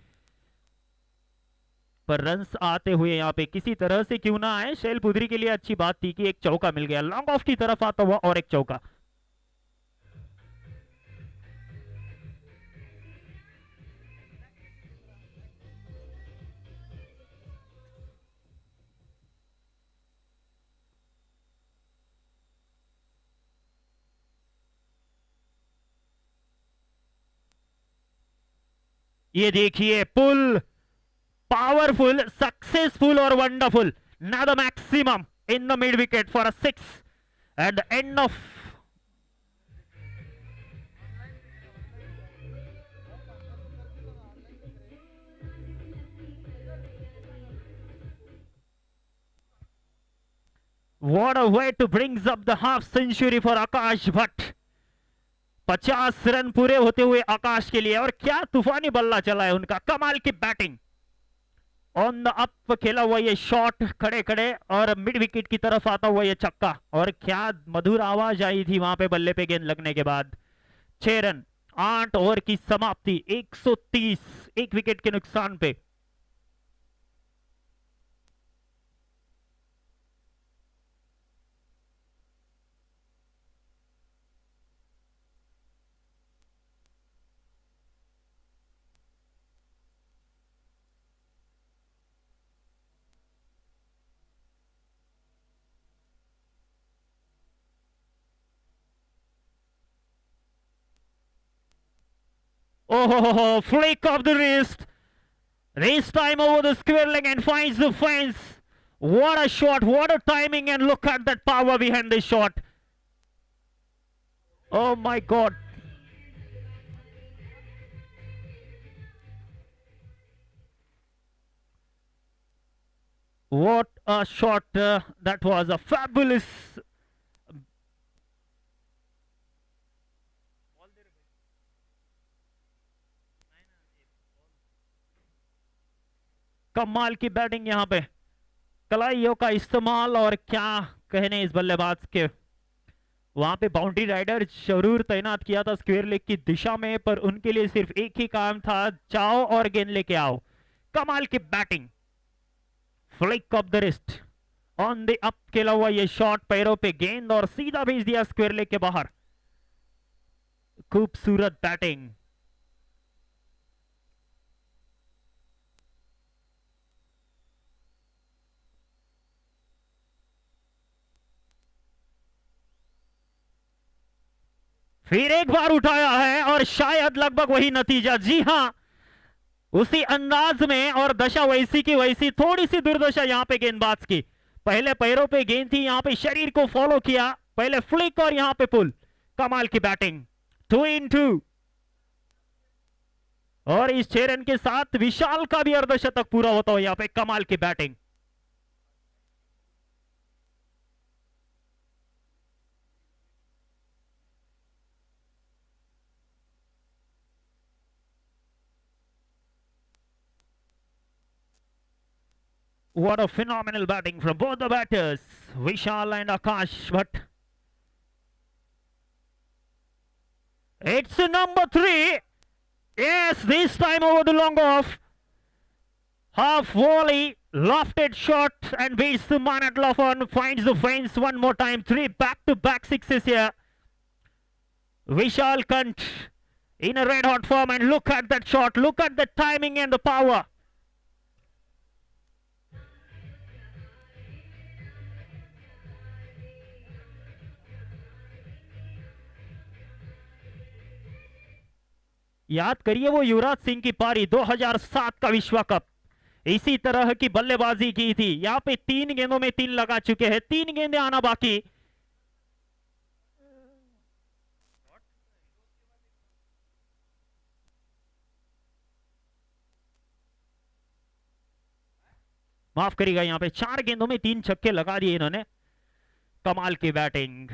पर रन्स आते हुए यहाँ पे किसी तरह से क्यों ना आए, शैलपुत्री के लिए अच्छी बात थी कि एक चौका मिल गया, लॉन्ग ऑफ की तरफ आता हुआ और एक चौका। ये देखिए पुल, पावरफुल, सक्सेसफुल और wonderful, now the maximum in the mid wicket for a six at the end of what a way to brings up the half century for Akash Bhatt। 50 run पूरे होते हुए आकाश के लिए, और क्या तूफानी बल्ला चला है उनका, कमाल की बैटिंग। ऑन द अप खेला हुआ ये शॉट खड़े खड़े, और मिड विकेट की तरफ आता हुआ ये छक्का, और क्या मधुर आवाज आई थी वहां पे बल्ले पे गेंद लगने के बाद। 6 रन, 8 ओवर की समाप्ति, 130, एक विकेट के नुकसान पे। Oh, flick of the wrist. Race time over the square leg and finds the fence. What a shot, what a timing, and look at that power behind this shot. Oh my God. What a shot. That was a fabulous. कमाल की बैटिंग यहाँ पे, कलाइयों का इस्तेमाल, और क्या कहने इस बल्लेबाज के। वहां पे बाउंड्री राइडर जरूर तैनात किया था स्क्वायर लेग की दिशा में, पर उनके लिए सिर्फ एक ही काम था, जाओ और गेंद लेके आओ। कमाल की batting, flick of the wrist, on the up खेला हुआ ये शॉट, पैरों पे गेंद और सीधा भेज दिया स्क्वायर लेग के बाहर। खूबसूरत बैटिंग। फिर एक बार उठाया है और शायद लगभग वही नतीजा। जी हां, उसी अंदाज में और दशा वैसी की वैसी, थोड़ी सी दुर्दशा यहां पे गेंदबाज की। पहले पैरों पे गेंद थी, यहां पे शरीर को फॉलो किया, पहले फ्लिक और यहां पे पुल। कमाल की बैटिंग, 2 in 2। और इस 6 रन के साथ विशाल का भी अर्धशतक पूरा होता हो यहां पे। कमाल की batting. What a phenomenal batting from both the batters, Vishal and Akash Bhatt. It's number 3. Yes, this time over the long off. Half volley, lofted shot, and beats the man at Lafon. Finds the fence one more time. 3 back-to-back sixes here. Vishal Kant in a red hot form, and look at that shot. Look at the timing and the power. याद करिए वो युवराज सिंह की पारी 2007 का विश्व कप, इसी तरह की बल्लेबाजी की थी। यहां पे 3 गेंदों में 3 लगा चुके हैं, 3 गेंदें आना बाकी। माफ करिएगा, यहाँ पे 4 गेंदों में 3 छक्के लगा दिए इन्होंने। कमाल की बैटिंग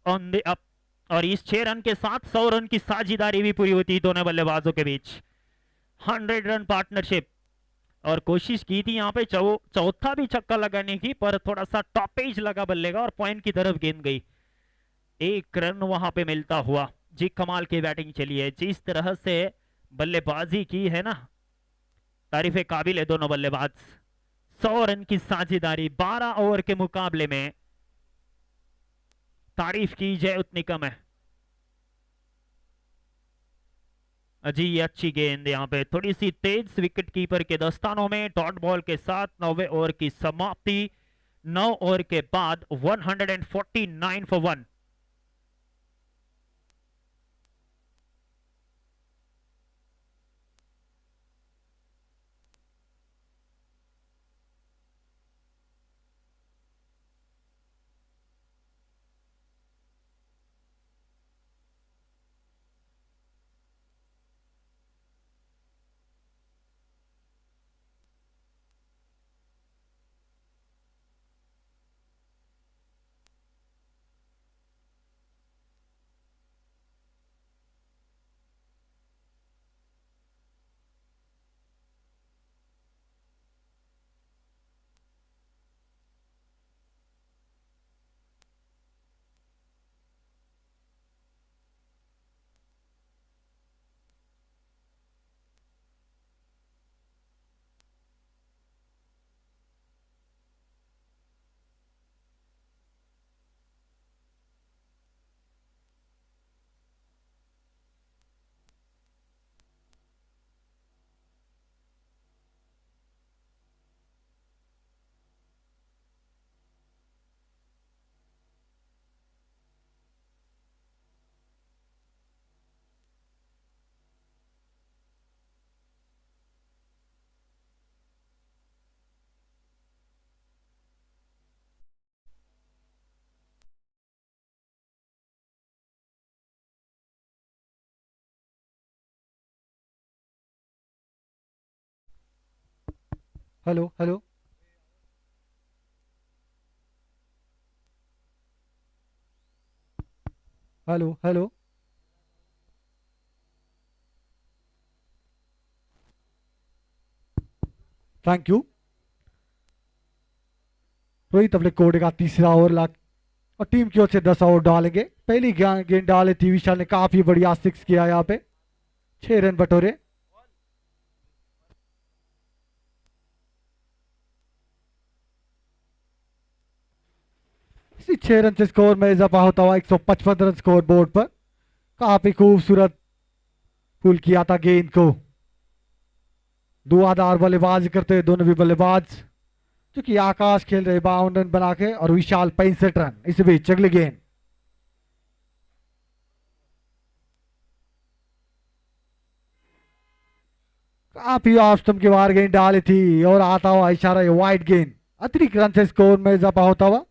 ऑन द अप, और इस 6 रन के साथ 100 रन की साझेदारी भी पूरी होती है दोनों बल्लेबाजों के बीच। 100 रन पार्टनरशिप, और कोशिश की थी यहाँ पे चौथा भी छक्का लगाने की, पर थोड़ा सा टॉपेज लगा बल्ले का और पॉइंट की तरफ गेंद गई। 1 रन वहां पे मिलता हुआ। जी कमाल की बैटिंग चली है, जिस तरह से बल्लेबाजी की है ना, तारीफे काबिल है दोनों बल्लेबाज। 100 रन की साझेदारी 12 ओवर के मुकाबले में, तारीफ की जाए उतनी कम है। जी अच्छी गेंद यहाँ पे थोड़ी सी तेज विकेट कीपर के दस्तानों में। डॉट बॉल के साथ 9वें ओवर की समाप्ति। 9 ओवर के बाद 149 for 1। Hello hello. Hello hello. Thank you. Rohit अपने कोडे का तीसरा ओवर लाख और टीम की ओर से 10 ओवर डालेंगे। पहली गेंद डाले थी विशाल ने, काफी बढ़िया 6 किया यहाँ पे। 6 रन बटोरे। इसी 6 रन से स्कोर में इजाफा होता हुआ 155 रन स्कोर बोर्ड पर। काफी खूबसूरत पुल किया था गेंद को। धुआंधार बल्लेबाजी करते हुए दोनों भी बल्लेबाज, क्योंकि आकाश खेल रहे 52 रन बना के और विशाल 65 रन। इस बीच अगली गेंद काफी ऑफ स्टंप के बाहर गेंद डाली थी और आता हुआ इशारा वाइड गेंद। अतिरिक्त रन से स्कोर में इजाफा होता हुआ।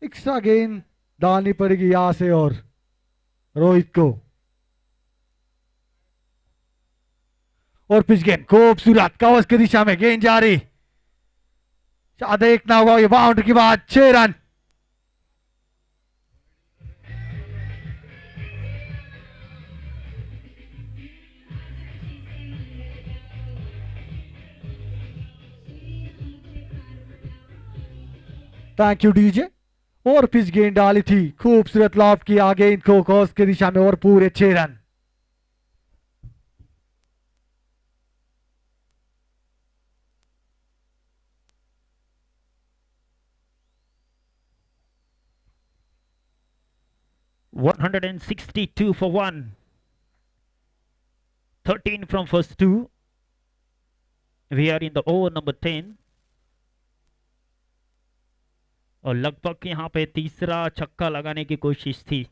एक्स्ट्रा गेंद डालनी पड़ेगी यहां से और रोहित को। और पिच गेंद खूबसूरत कवच की दिशा में गेंद जारी। देखना होगा ये बाउंड्री के बाद 6 रन। Thank you DJ. और पिच गेंद डाली थी, खूबसूरत लॉफ्ट किया गेंद को कवच की दिशा में और पूरे 6 run. $162 for 1. 13 from first 2. We are in the over number 10. और लगभग यहाँ पे तीसरा छक्का लगाने की कोशिश थी।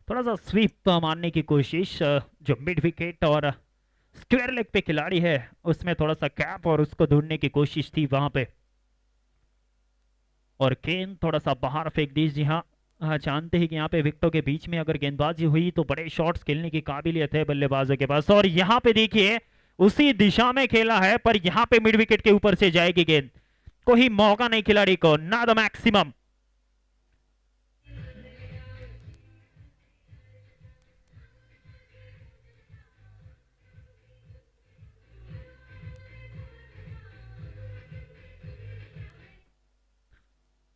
थोड़ा सा स्वीप मारने की कोशिश, जो मिड विकेट और स्क्वायर लेग पे खिलाड़ी है उसमें थोड़ा सा कैप और उसको ढूंढने की कोशिश थी वहां पे। और गेंद थोड़ा सा बाहर फेंक दी। जी हाँ, जानते हैं कि यहाँ पे विकेटों के बीच में अगर गेंदबाजी हुई तो बड़े शॉट्स खेलने की काबिलियत है बल्लेबाजों के पास। और यहाँ पे देखिए उसी दिशा में खेला है, पर यहाँ पे मिड विकेट के ऊपर से जाएगी गेंद। कोई मौका नहीं खिलाड़ी को, ना the maximum.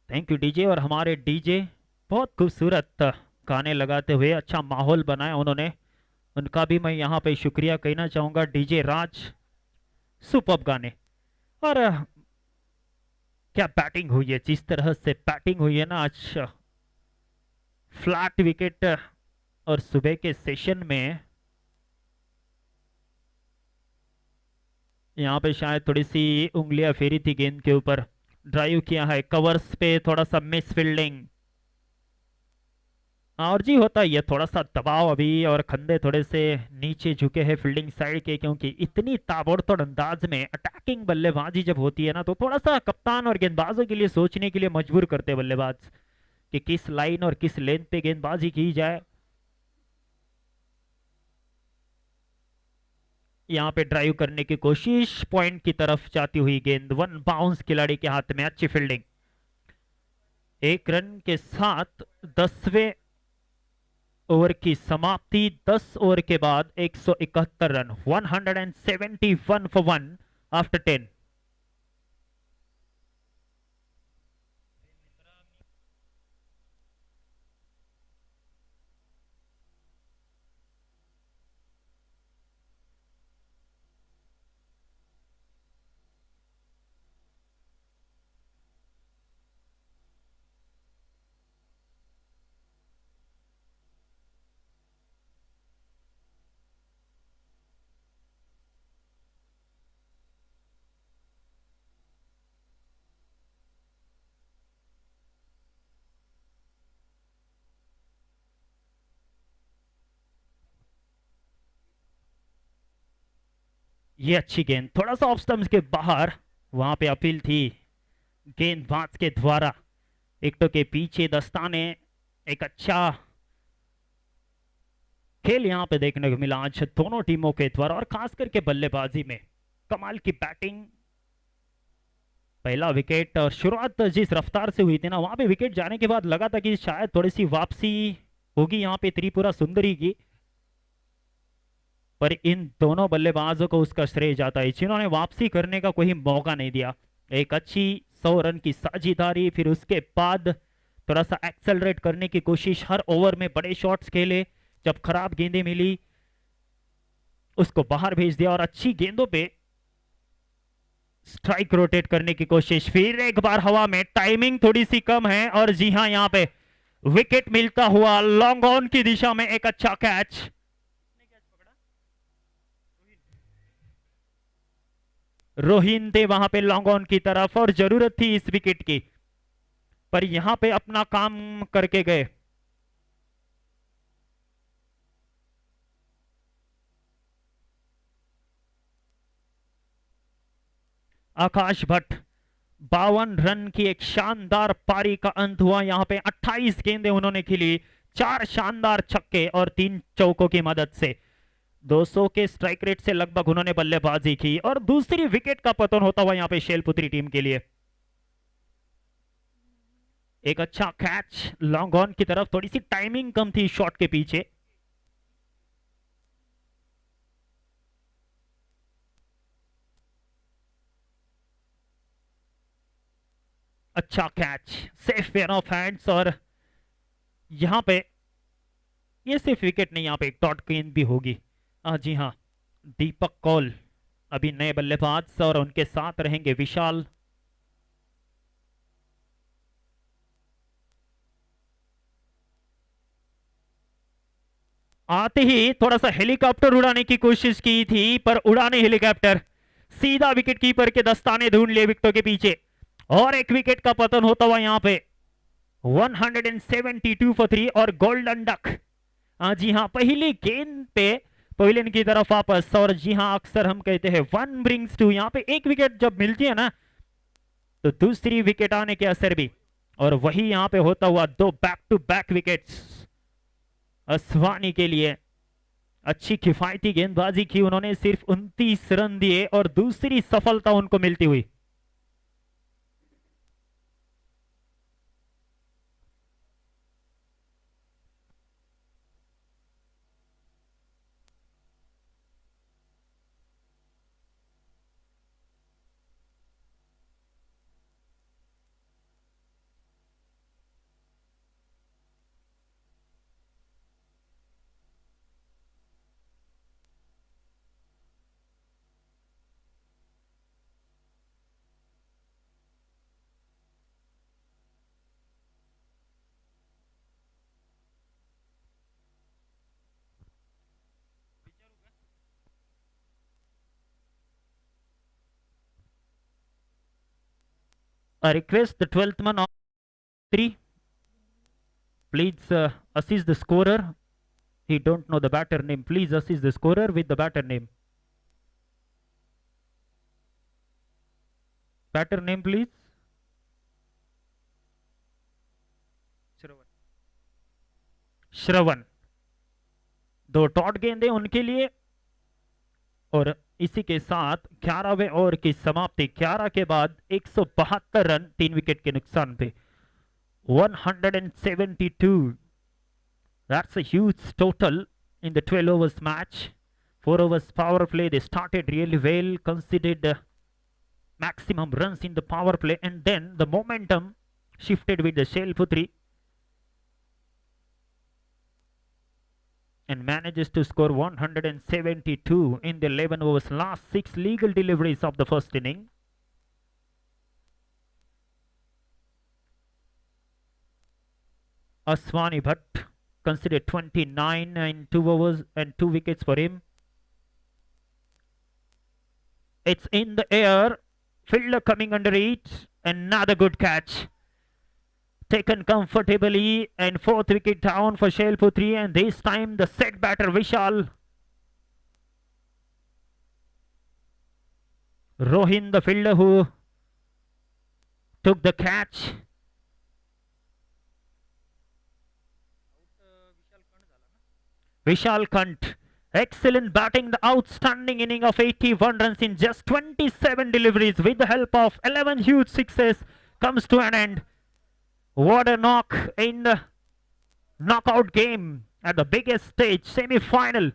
Thank you DJ. और हमारे डीजे बहुत खूबसूरत गाने लगाते हुए अच्छा माहौल बनाया उन्होंने, उनका भी मैं यहाँ पे शुक्रिया कहना चाहूंगा। डीजे राज, सुपर्ब गाने। और क्या बैटिंग हुई है, जिस तरह से बैटिंग हुई है ना आज, फ्लैट विकेट। और सुबह के सेशन में यहाँ पे शायद थोड़ी सी उंगलियां फेरी थी गेंद के ऊपर, ड्राइव किया है, कवर्स पे थोड़ा सा मिस फील्डिंग। और जी होता ही है थोड़ा सा दबाव अभी, और खंदे थोड़े से नीचे झुके हैं फील्डिंग साइड के, क्योंकि इतनी ताबड़तोड़ अंदाज में अटैकिंग बल्लेबाजी जब होती है ना, तो थोड़ा सा कप्तान और गेंदबाजों के लिए सोचने के लिए मजबूर करते हैं बल्लेबाज कि किस लाइन और किस लेंथ पे गेंदबाजी की जाए। यहाँ पे ड्राइव करने की कोशिश, पॉइंट की तरफ जाती हुई गेंद, वन बाउंस खिलाड़ी के हाथ में, अच्छी फील्डिंग। एक रन के साथ 10वें ओवर की समाप्ति। 10 ओवर के बाद 171 रन, 171 फॉर 1 आफ्टर 10। ये अच्छी गेंद, थोड़ा सा ऑफ स्टंप्स के बाहर, वहां पे अपील थी गेंदबाज के द्वारा। विकेटों के पीछे दस्ताने, एक अच्छा खेल यहां पे देखने को मिला आज दोनों टीमों के द्वारा, और खास करके बल्लेबाजी में कमाल की बैटिंग। पहला विकेट, और शुरुआत जिस रफ्तार से हुई थी ना, वहां पे विकेट जाने के बाद लगा था कि शायद थोड़ी सी वापसी होगी यहाँ पे त्रिपुरा सुंदरी की, पर इन दोनों बल्लेबाजों को उसका श्रेय जाता है जिन्होंने वापसी करने का कोई मौका नहीं दिया। एक अच्छी 100 रन की साझेदारी, फिर उसके बाद थोड़ा सा एक्सेलरेट करने की कोशिश, हर ओवर में बड़े शॉट्स खेले, जब खराब गेंदें मिली उसको बाहर भेज दिया, और अच्छी गेंदों पे स्ट्राइक रोटेट करने की कोशिश, फिर एक बार हवा में, टाइमिंग थोड़ी सी कम है, और जी हां यहाँ पे विकेट मिलता हुआ लॉन्ग ऑन की दिशा में एक अच्छा कैच। रोहिन थे वहां पे लॉन्ग ऑन की तरफ, और जरूरत थी इस विकेट की, पर यहां पे अपना काम करके गए। आकाश भट्ट, 52 रन की एक शानदार पारी का अंत हुआ। यहां पे 28 गेंदें उन्होंने खेली, 4 शानदार छक्के और 3 चौकों की मदद से 200 के स्ट्राइक रेट से लगभग उन्होंने बल्लेबाजी की, और दूसरी विकेट का पतन होता हुआ यहां पे शैलपुत्री टीम के लिए। एक अच्छा कैच लॉन्ग ऑन की तरफ, थोड़ी सी टाइमिंग कम थी शॉट के पीछे। अच्छा catch, safe pair of hands, और यहां पे ये सिर्फ विकेट नहीं, यहां पे एक डॉट गेंद भी होगी। जी हाँ, दीपक कौल अभी नए बल्लेबाज, और उनके साथ रहेंगे विशाल। आते ही थोड़ा सा हेलीकॉप्टर उड़ाने की कोशिश की थी, पर उड़ा नहीं हेलीकॉप्टर, सीधा विकेट कीपर के दस्ताने ढूंढ लिए विकेटों के पीछे, और एक विकेट का पतन होता हुआ यहां पे 172 फॉर 3, और गोल्डन डक। जी हाँ, पहली गेंद पे पवेलियन की तरफ वापस, और जी हाँ अक्सर हम कहते हैं वन ब्रिंग्स टू, यहाँ पे एक विकेट जब मिलती है ना, तो दूसरी विकेट आने के असर भी, और वही यहां पे होता हुआ 2 back to back wickets Aswani के लिए। अच्छी किफायती गेंदबाजी की उन्होंने, सिर्फ 29 रन दिए, और दूसरी सफलता उनको मिलती हुई। I request the 12th man of 3. Please assist the scorer. He don't know the batter name. Please assist the scorer with the batter name. Batter name, please. Shravan. 2 taught गेंदे उनके लिए और इसी के साथ 11वें ओवर की समाप्ति. 11 के बाद 172 रन 3 विकेट के नुकसान पे. 172. That's a huge total in the 12 overs match. 4 overs power play. They started really well, considered maximum runs in the power play, and then the momentum shifted with the Shelputri and manages to score 172 in the 11 overs. Last 6 legal deliveries of the first inning. Aswani Bhatt considered 29 in 2 overs and 2 wickets for him. It's in the air. Fielder coming under it. Another good catch. Taken comfortably and 4th wicket down for Shelputri, and this time the set batter Vishal. Rohin, the fielder who took the catch. Vishal Kant. Excellent batting, the outstanding inning of 81 runs in just 27 deliveries with the help of 11 huge sixes comes to an end. What a knock in the knockout game at the biggest stage, semi-final.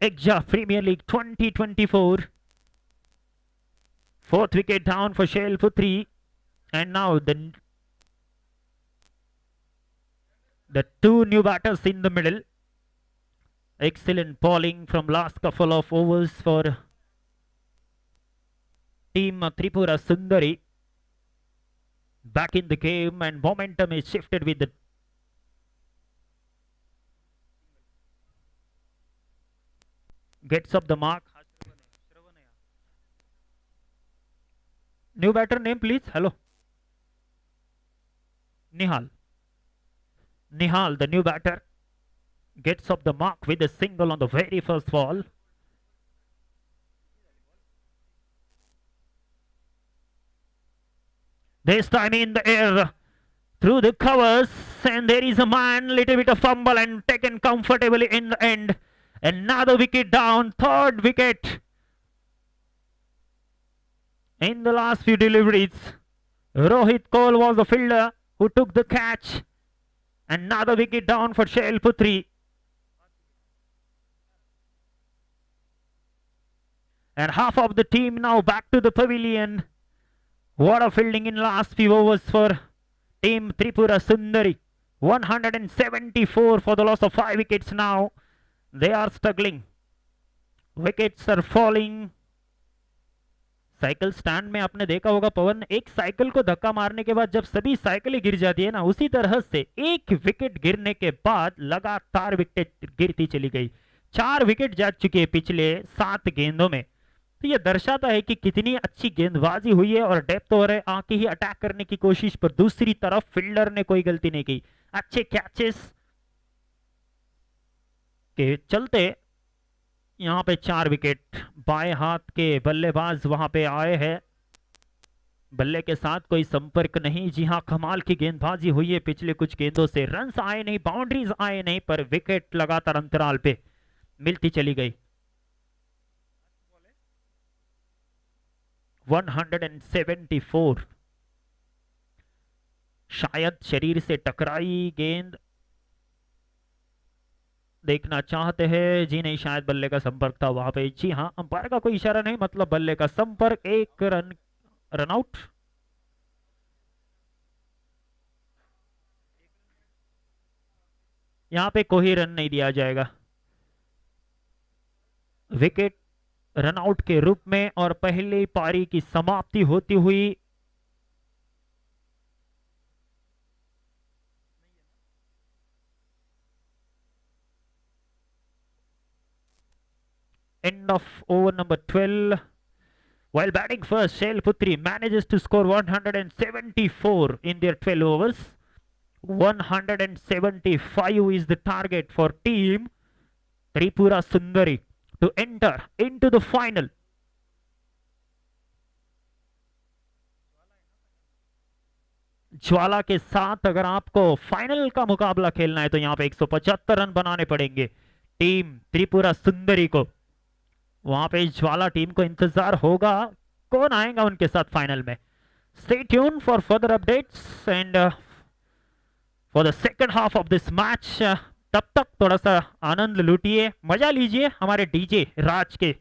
Ekja Premier League 2024. 4th wicket down for Shelputri, and now the 2 new batters in the middle. Excellent bowling from last couple of overs for team Tripura Sundari. Back in the game, and momentum is shifted with the gets up the mark. New batter name, please. Hello. Nihal. Nihal, the new batter, gets up the mark with a single on the very first ball. This time in the air, through the covers, and there is a man, little bit of fumble and taken comfortably in the end. Another wicket down, 3rd wicket in the last few deliveries. Rohit Kaul was the fielder who took the catch. Another wicket down for Shelputri. And half of the team now back to the pavilion. What a fielding in last few overs for team Tripura Sundari. 174 for the loss of 5 wickets now. They are struggling. Wickets are falling. Cycle stand में आपने देखा होगा पवन, एक साइकिल को धक्का मारने के बाद जब सभी साइकिलें गिर जाती है ना, उसी तरह से एक विकेट गिरने के बाद लगातार विकेट गिरती चली गई. 4 विकेट जा चुके हैं पिछले 7 गेंदों में. तो यह दर्शाता है कि कितनी अच्छी गेंदबाजी हुई है और डेप्थ ओवर है. आके ही अटैक करने की कोशिश, पर दूसरी तरफ फील्डर ने कोई गलती नहीं की. अच्छे कैचेस के चलते यहाँ पे 4 विकेट. बाएं हाथ के बल्लेबाज वहां पे आए हैं. बल्ले के साथ कोई संपर्क नहीं. जी हाँ, कमाल की गेंदबाजी हुई है पिछले कुछ गेंदों से. रन्स आए नहीं, बाउंड्रीज आए नहीं, पर विकेट लगातार अंतराल पे मिलती चली गई. 174. शायद शरीर से टकराई गेंद, देखना चाहते हैं. जी नहीं, शायद बल्ले का संपर्क था वहां पे. जी हाँ, अंपायर का कोई इशारा नहीं, मतलब बल्ले का संपर्क. 1 रन आउट. यहां पे कोई रन नहीं दिया जाएगा. विकेट रन आउट के रूप में और पहली पारी की समाप्ति होती हुई End of over number 12. While batting first, Shail Putri manages to score 174 in their 12 overs. 175 is the target for team Tripura Sundari to enter into the final. ज्वाला के साथ अगर आपको फाइनल का मुकाबला खेलना है तो यहाँ पे 175 रन बनाने पड़ेंगे टीम त्रिपुरा सुंदरी को। वहां पे ज्वाला टीम को इंतजार होगा कौन आएगा उनके साथ फाइनल में। Stay tune for further updates and for the second half of this match. तब तक थोड़ा सा आनंद लूटिए, मजा लीजिए हमारे डीजे राज के।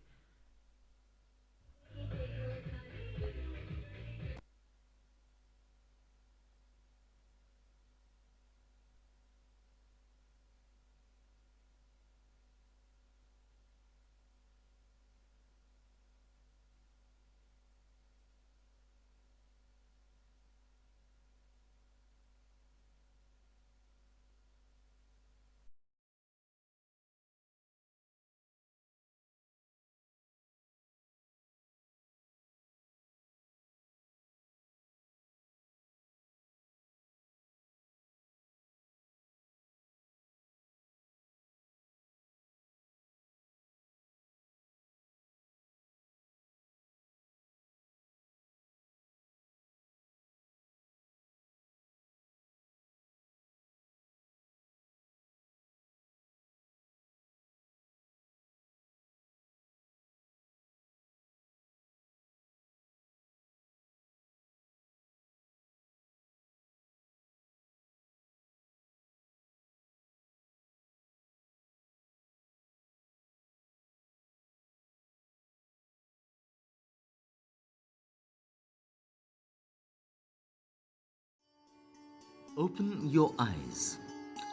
Open your eyes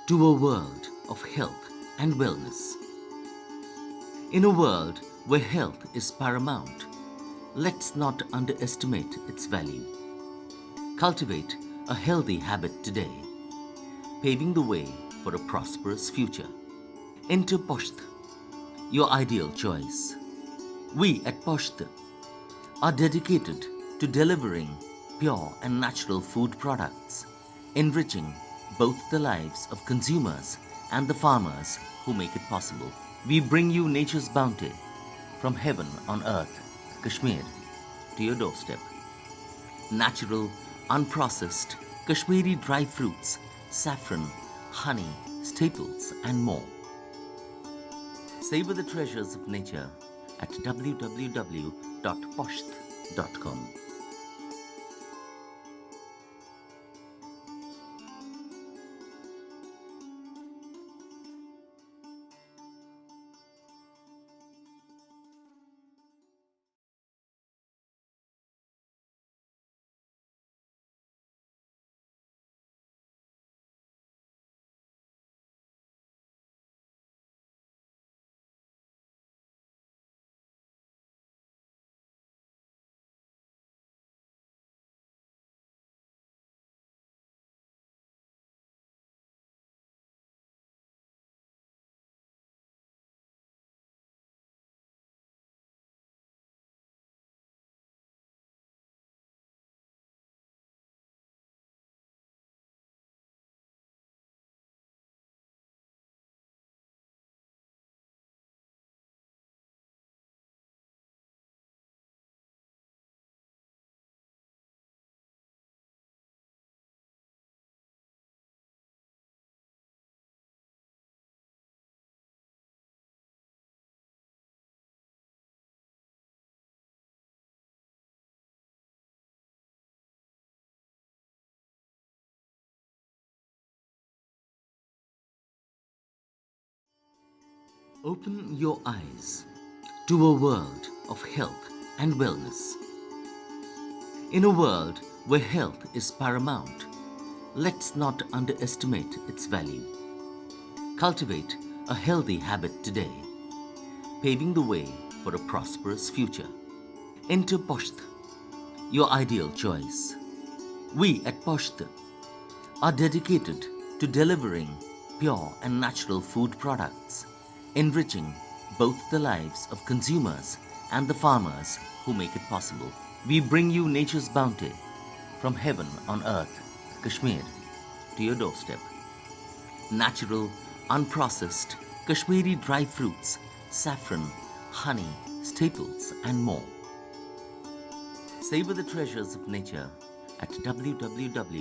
to a world of health and wellness. In a world where health is paramount, let's not underestimate its value. Cultivate a healthy habit today, paving the way for a prosperous future. Enter Posht, your ideal choice. We at Posht are dedicated to delivering pure and natural food products, enriching both the lives of consumers and the farmers who make it possible. We bring you nature's bounty from heaven on earth, Kashmir, to your doorstep. Natural, unprocessed, Kashmiri dry fruits, saffron, honey, staples, and more. Savor the treasures of nature at www.posht.com. Open your eyes to a world of health and wellness. In a world where health is paramount, let's not underestimate its value. Cultivate a healthy habit today, paving the way for a prosperous future. Enter Posht, your ideal choice. We at Posht are dedicated to delivering pure and natural food products, enriching both the lives of consumers and the farmers who make it possible. We bring you nature's bounty from heaven on earth, Kashmir, to your doorstep. Natural, unprocessed, Kashmiri dry fruits, saffron, honey, staples, and more. Savor the treasures of nature at www.posht.com.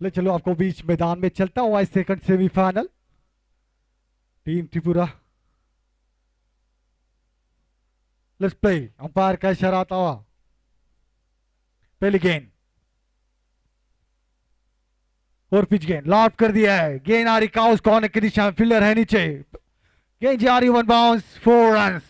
ले चलो आपको बीच मैदान में चलता हुआ second semifinal team Tripura. Let's play. Umpire का इशारा आता हुआ पहली गेंद और पिच गेंद लॉक कर दिया है। गेंद आ रही काउस कॉर्नर की दिशा में, फील्डर है नीचे, गेंद जा रही one bounce 4 run.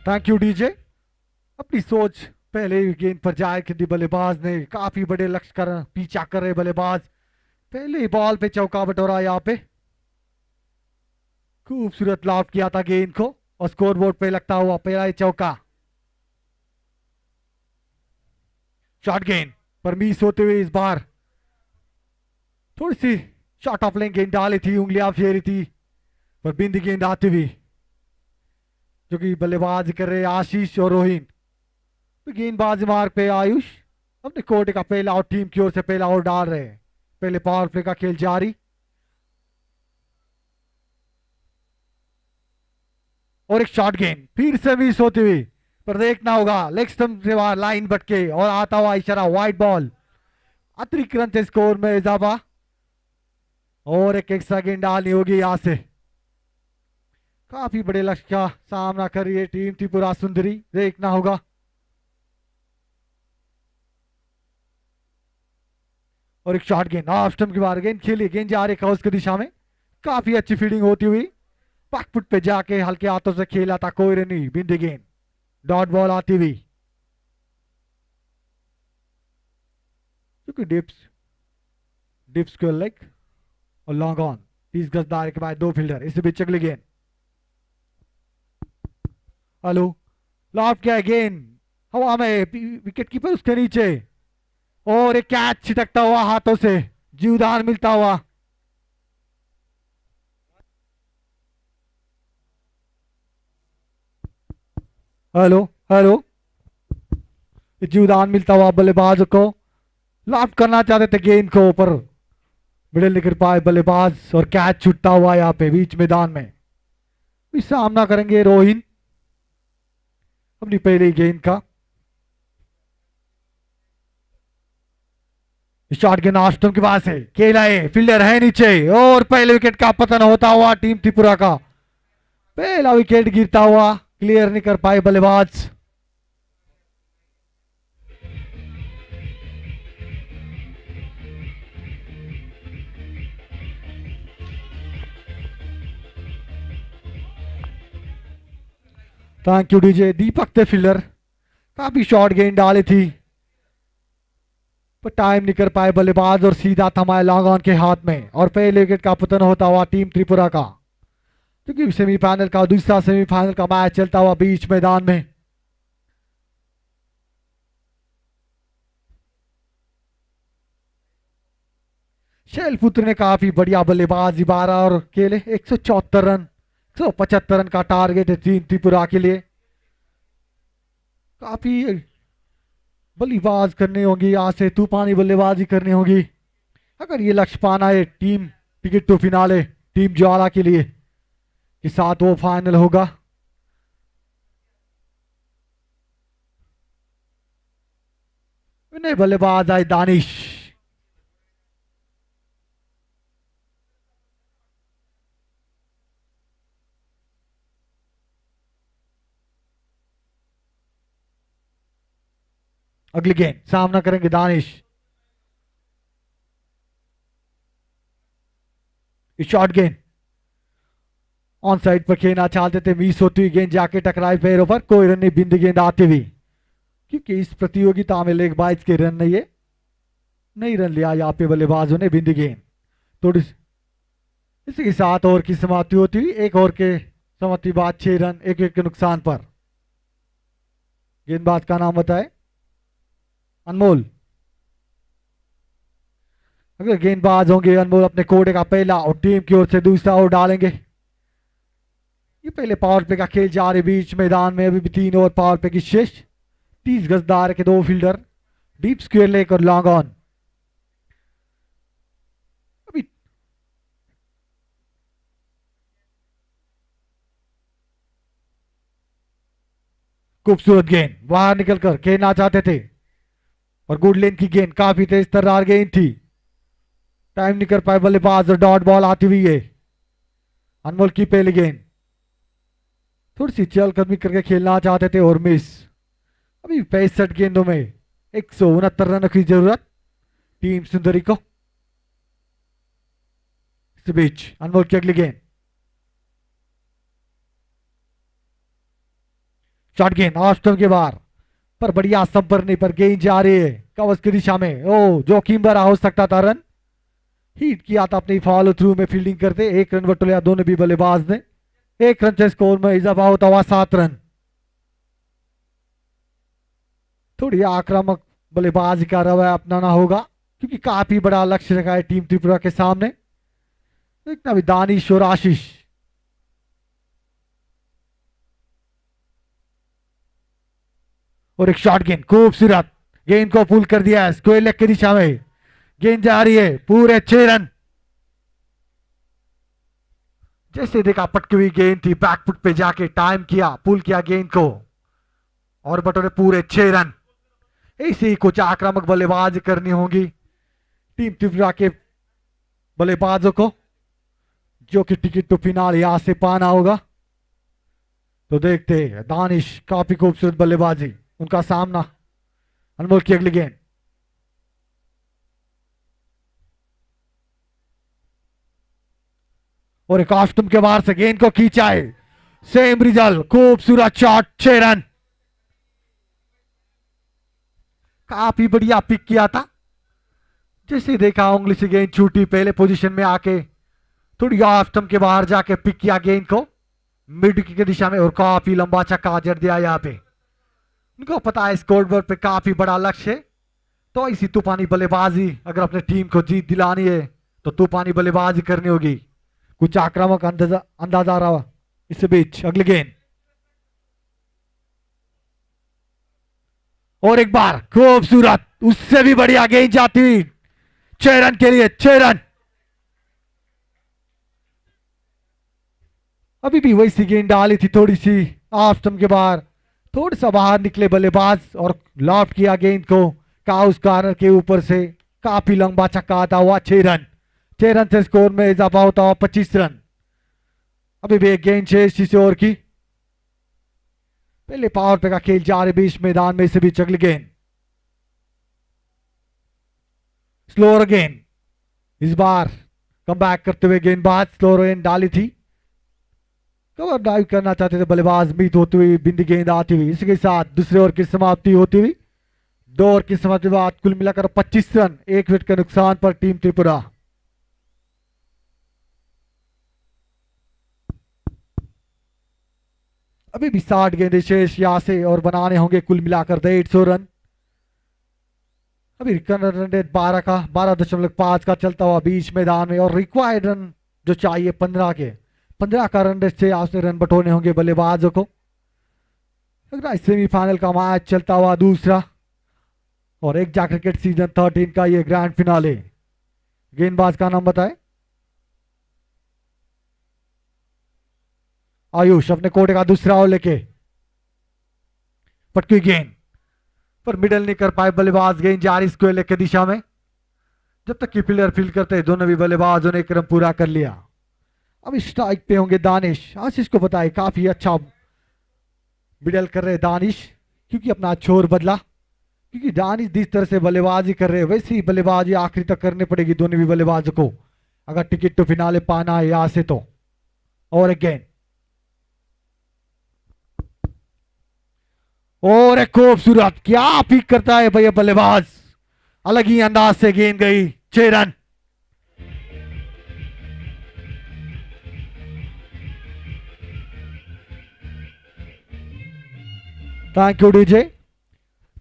Thank you DJ. अपनी सोच पहले गेंद पर जाए कि बल्लेबाज ने काफी बड़े लक्ष्य कर पीछा कर रहे बल्लेबाज, पहले ही बॉल पे चौका बटोरा। यहाँ पे खूबसूरत लॉफ्ट किया था गेंद को और स्कोरबोर्ड पे लगता हुआ पहला ही चौका। शॉर्ट गेंद पर मिस होते हुए इस बार थोड़ी सी शॉर्ट ऑफ लेंथ गेंद डाली थी, उंगलियां फेरी थी, पर बिंदी गेंद आती हुई, जो कि बल्लेबाज कर रहे आशीष और रोहिन। तो गेंदबाजी मार्ग पे आयुष अपने कोर्ट का पहला आउट, टीम की ओर से पहला आउट डाल रहे हैं। पहले पावर प्ले का खेल जारी, और एक शॉर्ट गेंद फिर से मिस होती हुई, पर देखना होगा लेग स्टंप से बाहर लाइन भटके और आता हुआ इशारा वाइड बॉल। अतिरिक्त रन से स्कोर में इजाफा, और एक एक्स्ट्रा गेंद डालनी होगी यहां से। काफी बड़े लक्ष्य का सामना कर रही है टीम त्रिपुरा सुंदरी, देखना होगा। और एक शॉर्ट गेंद ऑफ स्टंप के बाहर, गेंद खेली, गेंद जा रही है उसकी दिशा में, काफी अच्छी फील्डिंग होती हुई, बैकफुट पे जाके हल्के हाथों से खेला था, कोई रन नहीं, बिंदी गेंद, डॉट बॉल आती हुई, क्योंकि डिप्स के लेग और लॉन्ग ऑन 30 गज दायरे के बाद दो फील्डर, इसी बीच अगली गेंद, हेलो लॉफ्ट किया गेंद हवा में, विकेट कीपर उसके नीचे, और एक कैच छिटकता हुआ हाथों से, जीवदान मिलता हुआ। हेलो हेलो, जीवदान मिलता हुआ बल्लेबाज को, लॉफ्ट करना चाहते थे गेंद को, पर मिडिल नहीं कर पाए बल्लेबाज, और कैच छूटता हुआ यहाँ पे बीच मैदान में। इस सामना करेंगे रोहिन अपनी पहली गेंद का। शॉट गेंद ऑस्टम के पास है, खेला है, फील्डर है नीचे, और पहले विकेट का पतन होता हुआ टीम त्रिपुरा का, पहला विकेट गिरता हुआ, क्लियर नहीं कर पाए बल्लेबाज। Thank you DJ. दीपक थे फील्डर, काफी शॉर्ट गेंद डाली थी, पर टाइम नहीं कर पाए बल्लेबाज, और सीधा थमाया लॉन्ग ऑन के हाथ में, और पहले विकेट का पतन होता हुआ टीम त्रिपुरा का, क्योंकि सेमीफाइनल का दूसरा सेमीफाइनल का मैच चलता हुआ बीच मैदान में। शैलपुत्र ने काफी बढ़िया बल्लेबाजी 12 और खेले, 174 रन, 175 रन का टारगेट है टीम त्रिपुरा के लिए। काफी बल्लेबाज करनी होगी, यहाँ से तूफानी बल्लेबाजी करनी होगी अगर ये लक्ष्य पाना है team ticket to finale team Jwala के लिए, के साथ वो फाइनल होगा। नए बल्लेबाज आए दानिश, अगली गेंद सामना करेंगे दानिश। शॉर्ट गेंद ऑन साइड पर खेलना चाहते थे, मिस होती हुई गेंद जाके टकराई पैरों पर, कोई रन नहीं, बिंद गेंद आती हुई, क्योंकि इस प्रतियोगिता में लेग बाइज के रन नहीं है, नहीं रन लिया यहाँ पे बल्लेबाजों ने बिंद गेंद। थोड़ी इसी के साथ ओवर की समाप्ति होती हुई, एक ओवर के समाप्ति बाद 6 रन 1 विकेट के नुकसान पर। गेंदबाज का नाम बताए, अनमोल। अगर गेंदबाज होंगे अनमोल, अपने कोडे का पहला और टीम की ओर से दूसरा ओवर डालेंगे। ये पहले पावर प्ले का खेल जा रहे बीच मैदान में, अभी भी 3 ओवर पावर प्ले की शेष, 30 गज दायरे के 2 फील्डर, डीप स्क्वायर लेग और लॉन्ग ऑन। अभी खूबसूरत गेंद बाहर निकलकर खेलना चाहते थे, और गुड लेंथ की गेंद, काफी तेज तर्रार गेंद थी, टाइम नहीं कर पाए बल्लेबाज, और डॉट बॉल आती हुई है। अनमोल की पहली गेंद, थोड़ी सी चहलकदमी करके खेलना चाहते थे और मिस। अभी 65 गेंदों में 169 रन की जरूरत टीम सुंदरी को। इस बीच अनमोल की अगली गेंद, शॉर्ट गेंद ऑफ स्टंप के बाहर, पर बढ़िया संपर्क नहीं, पर गेंद जा रही है कवच की दिशा में, ओ जोखिम भरा हो सकता था रन, हिट किया था अपनी फॉलो थ्रू में फील्डिंग करते, 1 रन बटोलिया दोनों भी बल्लेबाज ने, 1 रन से स्कोर में इजाफा होता हुआ 7 रन। थोड़ी आक्रामक बल्लेबाजी का रवैया अपनाना होगा क्योंकि काफी बड़ा लक्ष्य रखा है टीम त्रिपुरा के सामने। देखना भी दानिश और आशीष। और एक शॉट गेंद खूबसूरत, गेंद को पुल कर दिया है स्क्वायर लेग की दिशा में। गेंद जा रही है पूरे 6 रन। जैसे देखा पटकी हुई गेंद थी, बैकफुट पे जाके टाइम किया, पुल किया गेंद को और बटोरे पूरे 6 रन। ऐसे ही कुछ आक्रामक बल्लेबाजी करनी होगी टीम त्रिपुरा के बल्लेबाजों को, जो कि टिकट तो फिनाल यहां से पाना होगा। तो देखते हैं दानिश, काफी खूबसूरत बल्लेबाजी, उनका सामना। अनमोल की अगली गेंद, और एक ऑफ स्टंप के बाहर से गेंद को खींचा है। सेम रिजल्ट, खूबसूरत शॉट, 6 रन। काफी बढ़िया पिक किया था। जैसे देखा उंगली से गेंद छूटी, पहले पोजीशन में आके थोड़ी ऑफ स्टंप के बाहर जाके पिक किया गेंद को मिड की दिशा में और काफी लंबा छक्का जड़ दिया यहाँ पे। उनको पता है स्कोरबोर्ड पे काफी बड़ा लक्ष्य है, तो इसी तूफानी बल्लेबाजी अगर अपने टीम को जीत दिलानी है तो तूफानी बल्लेबाजी करनी होगी। कुछ आक्रामक अंदाजा रहा। इस बीच अगली गेंद, और एक बार खूबसूरत, उससे भी बढ़िया गेंद जाती हुई 6 रन के लिए, 6 रन। अभी भी वैसी गेंद डाली थी, थोड़ी सी ऑफ स्टंप के बाहर, थोड़ा सा बाहर निकले बल्लेबाज और लॉफ्ट किया गेंद को काउस कार्नर के ऊपर से। काफी लंबा छक्का आता हुआ, 6 रन। 6 रन से स्कोर में इजाफा होता हुआ 25 रन। अभी भी एक गेंद शेष इस ओवर की। पहले पावर पे का खेल जा रहे बीच मैदान में, से भी अगली गेंद स्लोअर गेंद। इस बार कम बैक करते हुए गेंदबाज स्लोअर गेंद डाली थी, कवर ड्राइव करना चाहते थे बल्लेबाज, मीत होती हुई बिंदी गेंद आती हुई। इसके साथ दूसरे ओवर की समाप्ति होती हुई। 2 ओवर की समाप्ति बाद कुल मिलाकर 25 रन, 1 विकेट के नुकसान पर टीम त्रिपुरा। अभी भी 60 गेंदें शेष यहां से और बनाने होंगे कुल मिलाकर 150 रन। अभी रन रेट 12 का 12.5 का चलता हुआ बीच मैदान में, और रिक्वायर्ड रन जो चाहिए 15 के, 15 का रन रेट से आपसे रन बटोरने होंगे बल्लेबाजों को। सेमीफाइनल का मैच चलता हुआ दूसरा, और एक जा क्रिकेट सीजन 13 का ये ग्रैंड फिनाले। गेंदबाज का नाम बताए। आयुष अपने कोटे का दूसरा ओवर लेके, पटकी गेंद पर मिडल नहीं कर पाए बल्लेबाज, गेंद जारी स्क्वायर लेग की दिशा में। जब तक कि फील्डर फील्ड करते दोनों भी बल्लेबाजों ने एक रन पूरा कर लिया। अब स्ट्राइक पे होंगे दानिश। आशीष को बताए काफी अच्छा मिडल कर रहे दानिश, क्योंकि अपना छोर बदला, क्योंकि दानिश जिस तरह से बल्लेबाजी कर रहे वैसे ही बल्लेबाजी आखिरी तक करनी पड़ेगी दोनों भी बल्लेबाजों को, अगर टिकट तो फिनाले पाना है यहां से तो। और एक गेंद, और एक खूबसूरत, क्या पिक करता है भैया बल्लेबाज, अलग ही अंदाज से गेंद गई, 6 रन। Thank you DJ.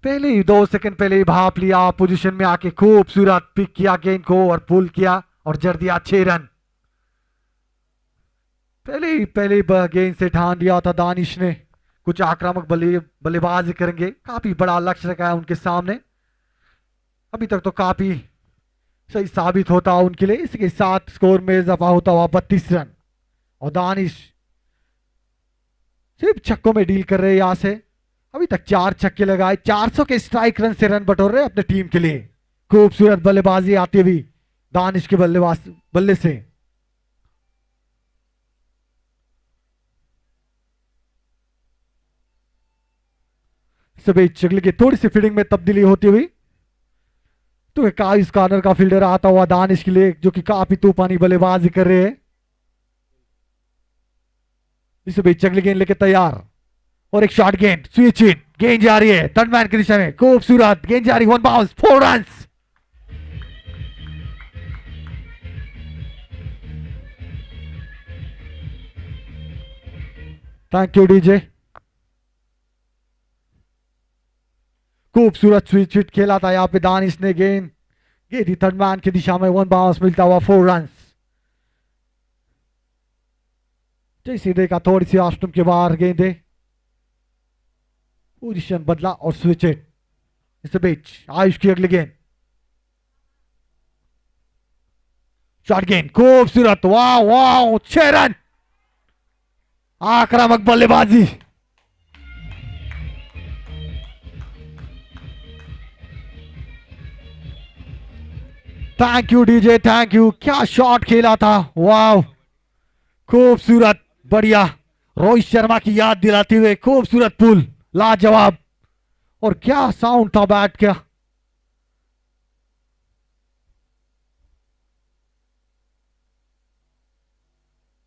पहले ही 2 सेकंड पहले ही भाप लिया, पोजीशन में आके खूबसूरत पिक किया गेंद को और पुल किया और जड़ दिया 6 रन। पहले ही गेंद से ठान दिया था दानिश ने, कुछ आक्रामक बल्लेबाजी करेंगे, काफी बड़ा लक्ष्य रखा है उनके सामने। अभी तक तो काफी सही साबित होता है उनके लिए। इसके साथ स्कोर में इजाफा होता हुआ 32 रन, और दानिश सिर्फ छक्कों में डील कर रहे हैं यहां से। अभी तक 4 छक्के लगाए, 400 के स्ट्राइक रन से रन बटोर रहे अपने टीम के लिए। खूबसूरत बल्लेबाजी आती हुई दानिश के बल्ले से। सभी चगली की थोड़ी सी फील्डिंग में तब्दीली होती हुई, तो इस कॉर्नर का फील्डर आता हुआ दानिश के लिए, जो कि काफी तूफानी बल्लेबाजी कर रहे हैं। इस बीच चगली गेंद लेके तैयार, और एक शॉट गेंद, स्विच इन, गेंद जा रही है थर्ड मैन की दिशा में, खूबसूरत गेंद जा रही, 1 bounce, 4 run. Thank you DJ. खूबसूरत स्विच हिट खेला था यहाँ पे दानिश ने, गेंद गेंद थर्ड मैन की दिशा में, वन बाउंस मिलता हुआ 4 रन। जैसे देखा थोड़ी सी ऑस्ट्रम के बाहर गेंदे, पोजीशन बदला और स्विच इट। इस बीच आयुष की अगली गेंद, शॉट गेंद खूबसूरत, वाह वाह, 6 रन। आक्रामक बल्लेबाजी। Thank you DJ, thank you. क्या शॉट खेला था, वाह, खूबसूरत, बढ़िया। रोहित शर्मा की याद दिलाते हुए खूबसूरत पुल, लाजवाब। और क्या साउंड था बैट का।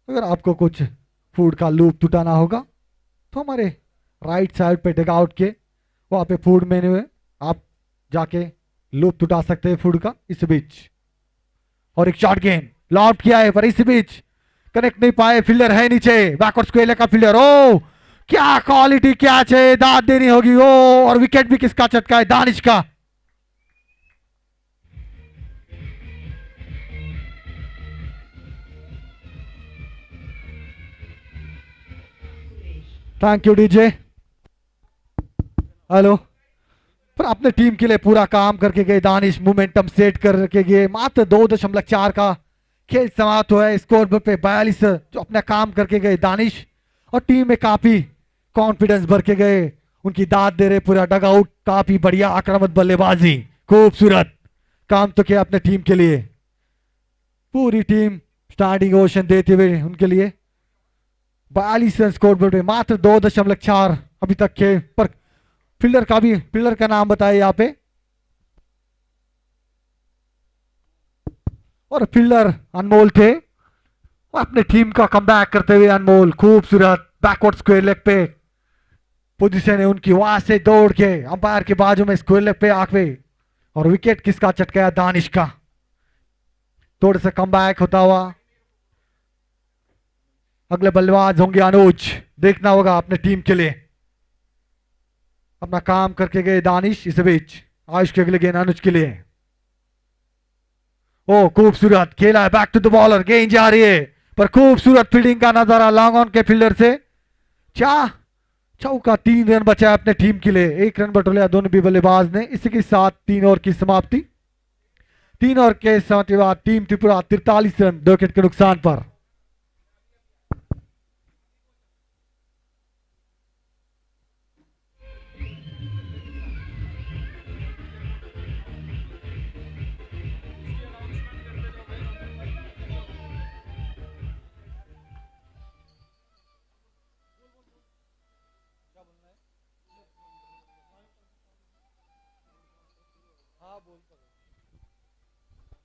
अगर आपको कुछ फूड का लूप टूटाना होगा तो हमारे राइट साइड पे डगआउट के वहां पे फूड मेन्यू है, आप जाके लूप टूटा सकते हैं फूड का। इस बीच और एक शॉट गेंद लॉफ्ट किया है, पर इस बीच कनेक्ट नहीं पाए, फील्डर है नीचे, बैकवर्ड स्क्वेयर का फील्डर। ओ क्या क्वालिटी, क्या चाहिए, दाद देनी होगी। ओ और विकेट भी किसका चटका है, दानिश का। Thank you DJ. हेलो। पर अपने टीम के लिए पूरा काम करके गए दानिश, मोमेंटम सेट करके गए। मात्र 2.4 का खेल समाप्त हुआ है, स्कोर पे 42 जो अपना काम करके गए दानिश, और टीम में काफी कॉन्फिडेंस भर के गए। उनकी दाद दे रहे पूरा डगआउट, काफी बढ़िया आक्रामक बल्लेबाजी, खूबसूरत काम तो किया अपने टीम के लिए। पूरी टीम स्टैंडिंग ओशन देते हुए उनके लिए 42 रन स्कोर बोर्ड पे, मात्र 2.4 अभी तक के। पर फील्डर का भी, फील्डर का नाम बताए यहाँ पे, और फील्डर अनमोल थे। अपने टीम का कमबैक करते हुए अनमोल, खूबसूरत बैकवर्ड स्क्वायर लेग पे पोजीशन है उनकी, वहां से दौड़ के अंपायर के बाजू में स्क्वायर लेग पे आके, और विकेट किसका चटकाया, दानिश का। थोड़ा सा कमबैक होता हुआ अगले बल्लेबाज होंगे अनुज, देखना होगा अपने टीम के लिए। अपना काम करके गए दानिश, इस बीच आयुष के अगले गेंद अनुज के लिए। ओ खूबसूरत खेला है, बैक टू द बॉलर, गेंद जा रही है, पर खूबसूरत फील्डिंग का नजारा लॉन्ग ऑन के फील्डर से। चौका, 3 रन बचा अपने टीम के लिए, 1 रन बटोलिया दोनों भी बल्लेबाज ने। इसी के साथ 3 ओवर की समाप्ति। 3 ओवर के समाप्ति के बाद टीम त्रिपुरा 43 रन 2 विकेट के नुकसान पर।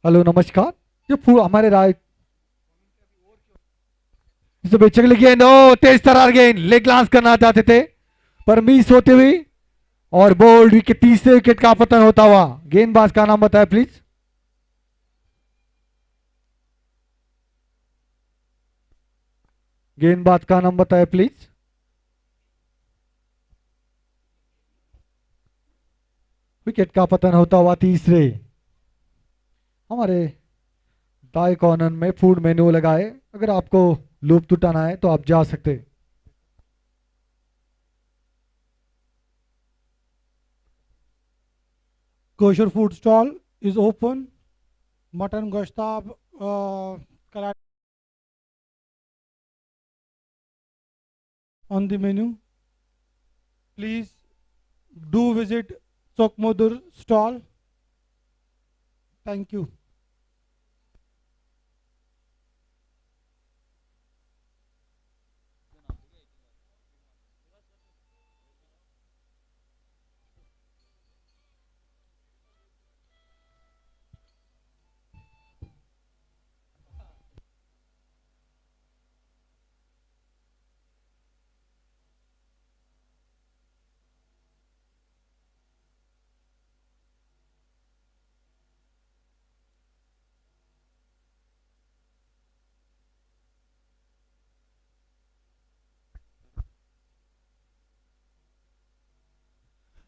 हेलो नमस्कार। जो हमारे राइट चले गेंद, ओ तेज तरार गेंद, लेग लांस करना चाहते थे पर मिस होते हुए, और बोल्ड विकेट, तीसरे विकेट का पतन होता हुआ। गेंदबाज का नाम बताए प्लीज। गेंदबाज का नाम बताए प्लीज। विकेट का पतन होता हुआ तीसरे। हमारे दाएं कॉर्नर में फूड मेन्यू लगाए, अगर आपको लूप टूटाना है तो आप जा सकते। Kosher food stall is open. Mutton goshtab karat on the menu. Please do visit Chokmodur stall. Thank you.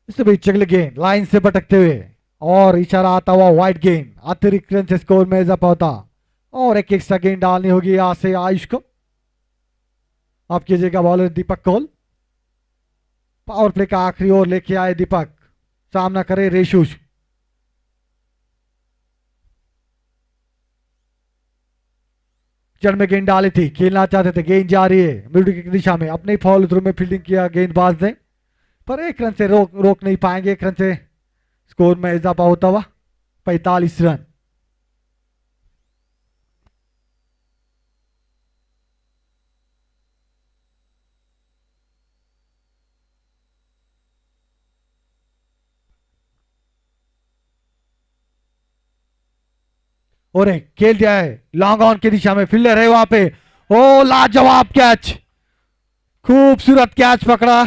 इस बीच चगले गेंद लाइन से भटकते हुए और इशारा आता हुआ वाइड गेंद, अतिरिक्त रन से स्कोर में इजाफा होता और एक एक्स्ट्रा गेंद डालनी होगी यहां से आयुष को। अब कीजिएगा बॉलर दीपक कोहल। पावर प्ले का आखिरी ओवर लेके आए दीपक, सामना करे रेशुश। जड़ में गेंद डाली थी, खेलना चाहते थे, गेंद जा रही है मिड विकेट की दिशा में, अपने फॉलो थ्रू में फील्डिंग किया गेंदबाज ने, पर एक रन से रोक नहीं पाएंगे। एक रन से स्कोर में इजाफा होता हुआ 45 रन। और एक खेल दिया है लॉन्ग ऑन की दिशा में, फील्डर है वहां पे। ओ लाजवाब कैच, खूबसूरत कैच पकड़ा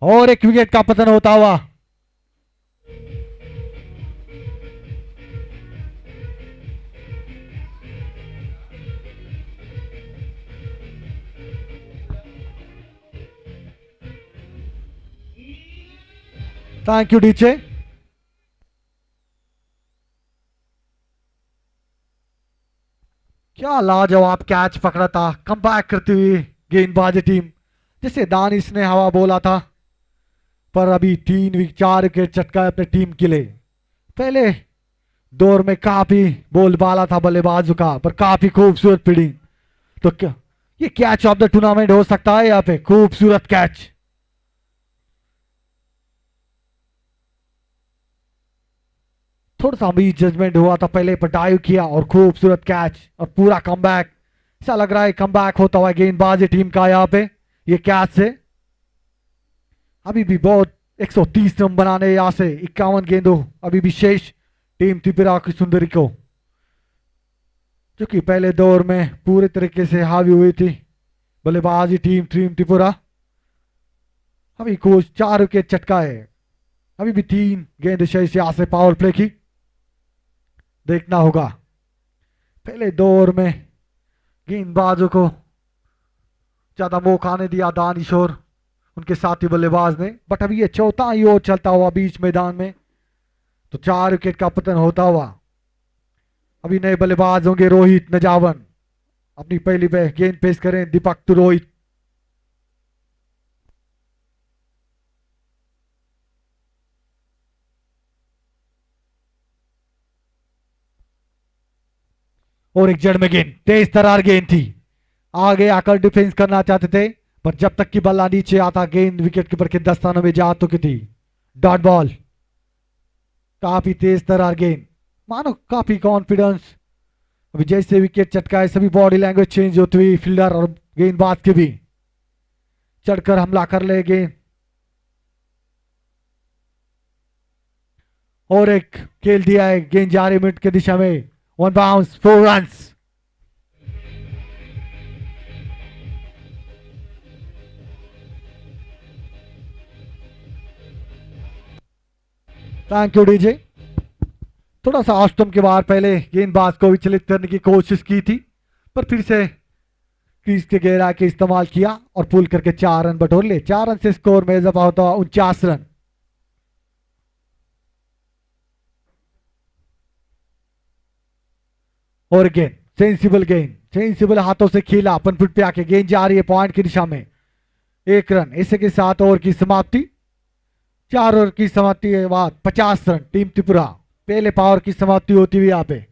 और एक विकेट का पतन होता हुआ। Thank you DJ. क्या लाजवाब कैच पकड़ा था, कमबैक करती हुई गेंदबाजी टीम, जिसे दानिश ने हवा बोला था, पर अभी 4 विकेट चटका अपने टीम के लिए। पहले दौर में काफी बोलबाला था बल्लेबाजों का, पर काफी खूबसूरत फील्डिंग। तो क्या ये कैच ऑफ द टूर्नामेंट हो सकता है? यहाँ पे खूबसूरत कैच। थोड़ा सा भी जजमेंट हुआ था पहले, पर डाइव किया और खूबसूरत कैच और पूरा कमबैक। ऐसा लग रहा है कमबैक होता हुआ गेंदबाजी टीम का यहाँ पे ये कैच से। अभी भी बहुत 130 रन बनाने यहाँ से 51 गेंदों अभी भी शेष टीम त्रिपुरा की सुंदरी को, जो कि पहले दौर में पूरे तरीके से हावी हुई थी बल्लेबाजी टीम त्रिपुरा। अभी कुछ 4 विकेट चटकाए, अभी भी 3 गेंद शेष यहाँ से पावर प्ले की। देखना होगा, पहले दौर में गेंदबाजों को ज्यादा मौका नहीं दिया दानिश और उनके साथी बल्लेबाज ने, बट अभी ये चौथा ही ओवर चलता हुआ बीच मैदान में, तो 4 विकेट का पतन होता हुआ। अभी नए बल्लेबाज होंगे रोहित नजावन, अपनी पहली गेंद पेश करें दीपक टू रोहित। और एक जड़ में गेंद, तेज तरार गेंद थी, आगे आकर डिफेंस करना चाहते थे, पर जब तक कि बल्ला नीचे आता गेंद विकेट कीपर के दस्तानों में जा चुकी थी। डॉट बॉल, काफी तेज तरार गेंद, मानो काफी कॉन्फिडेंस। अभी जैसे विकेट चटकाए सभी बॉडी लैंग्वेज चेंज होती हुई फील्डर और गेंदबाज के भी, चढ़कर हमला कर ले गेंद। और एक खेल दिया है गेंद जा रही मिड की दिशा में, 1 bounce 4 runs. Thank you DJ. थोड़ा सा ऑस्टम के बाहर पहले गेंदबाज को विचलित करने की कोशिश की थी, पर फिर से क्रीज के गहरा के इस्तेमाल किया और पुल करके 4 रन बटोर ले। 4 रन से स्कोर में इजाफा होता 49 रन। और गेंद सेंसिबल गेंद, सेंसिबल हाथों से खेला, अपन फुट पे आके गेंद जा रही है पॉइंट की दिशा में। 1 रन, इसी के साथ ओवर की समाप्ति। 4 ओवर की समाप्ति के बाद 50 रन टीम त्रिपुरा, पहले पावर की समाप्ति होती हुई यहाँ पे।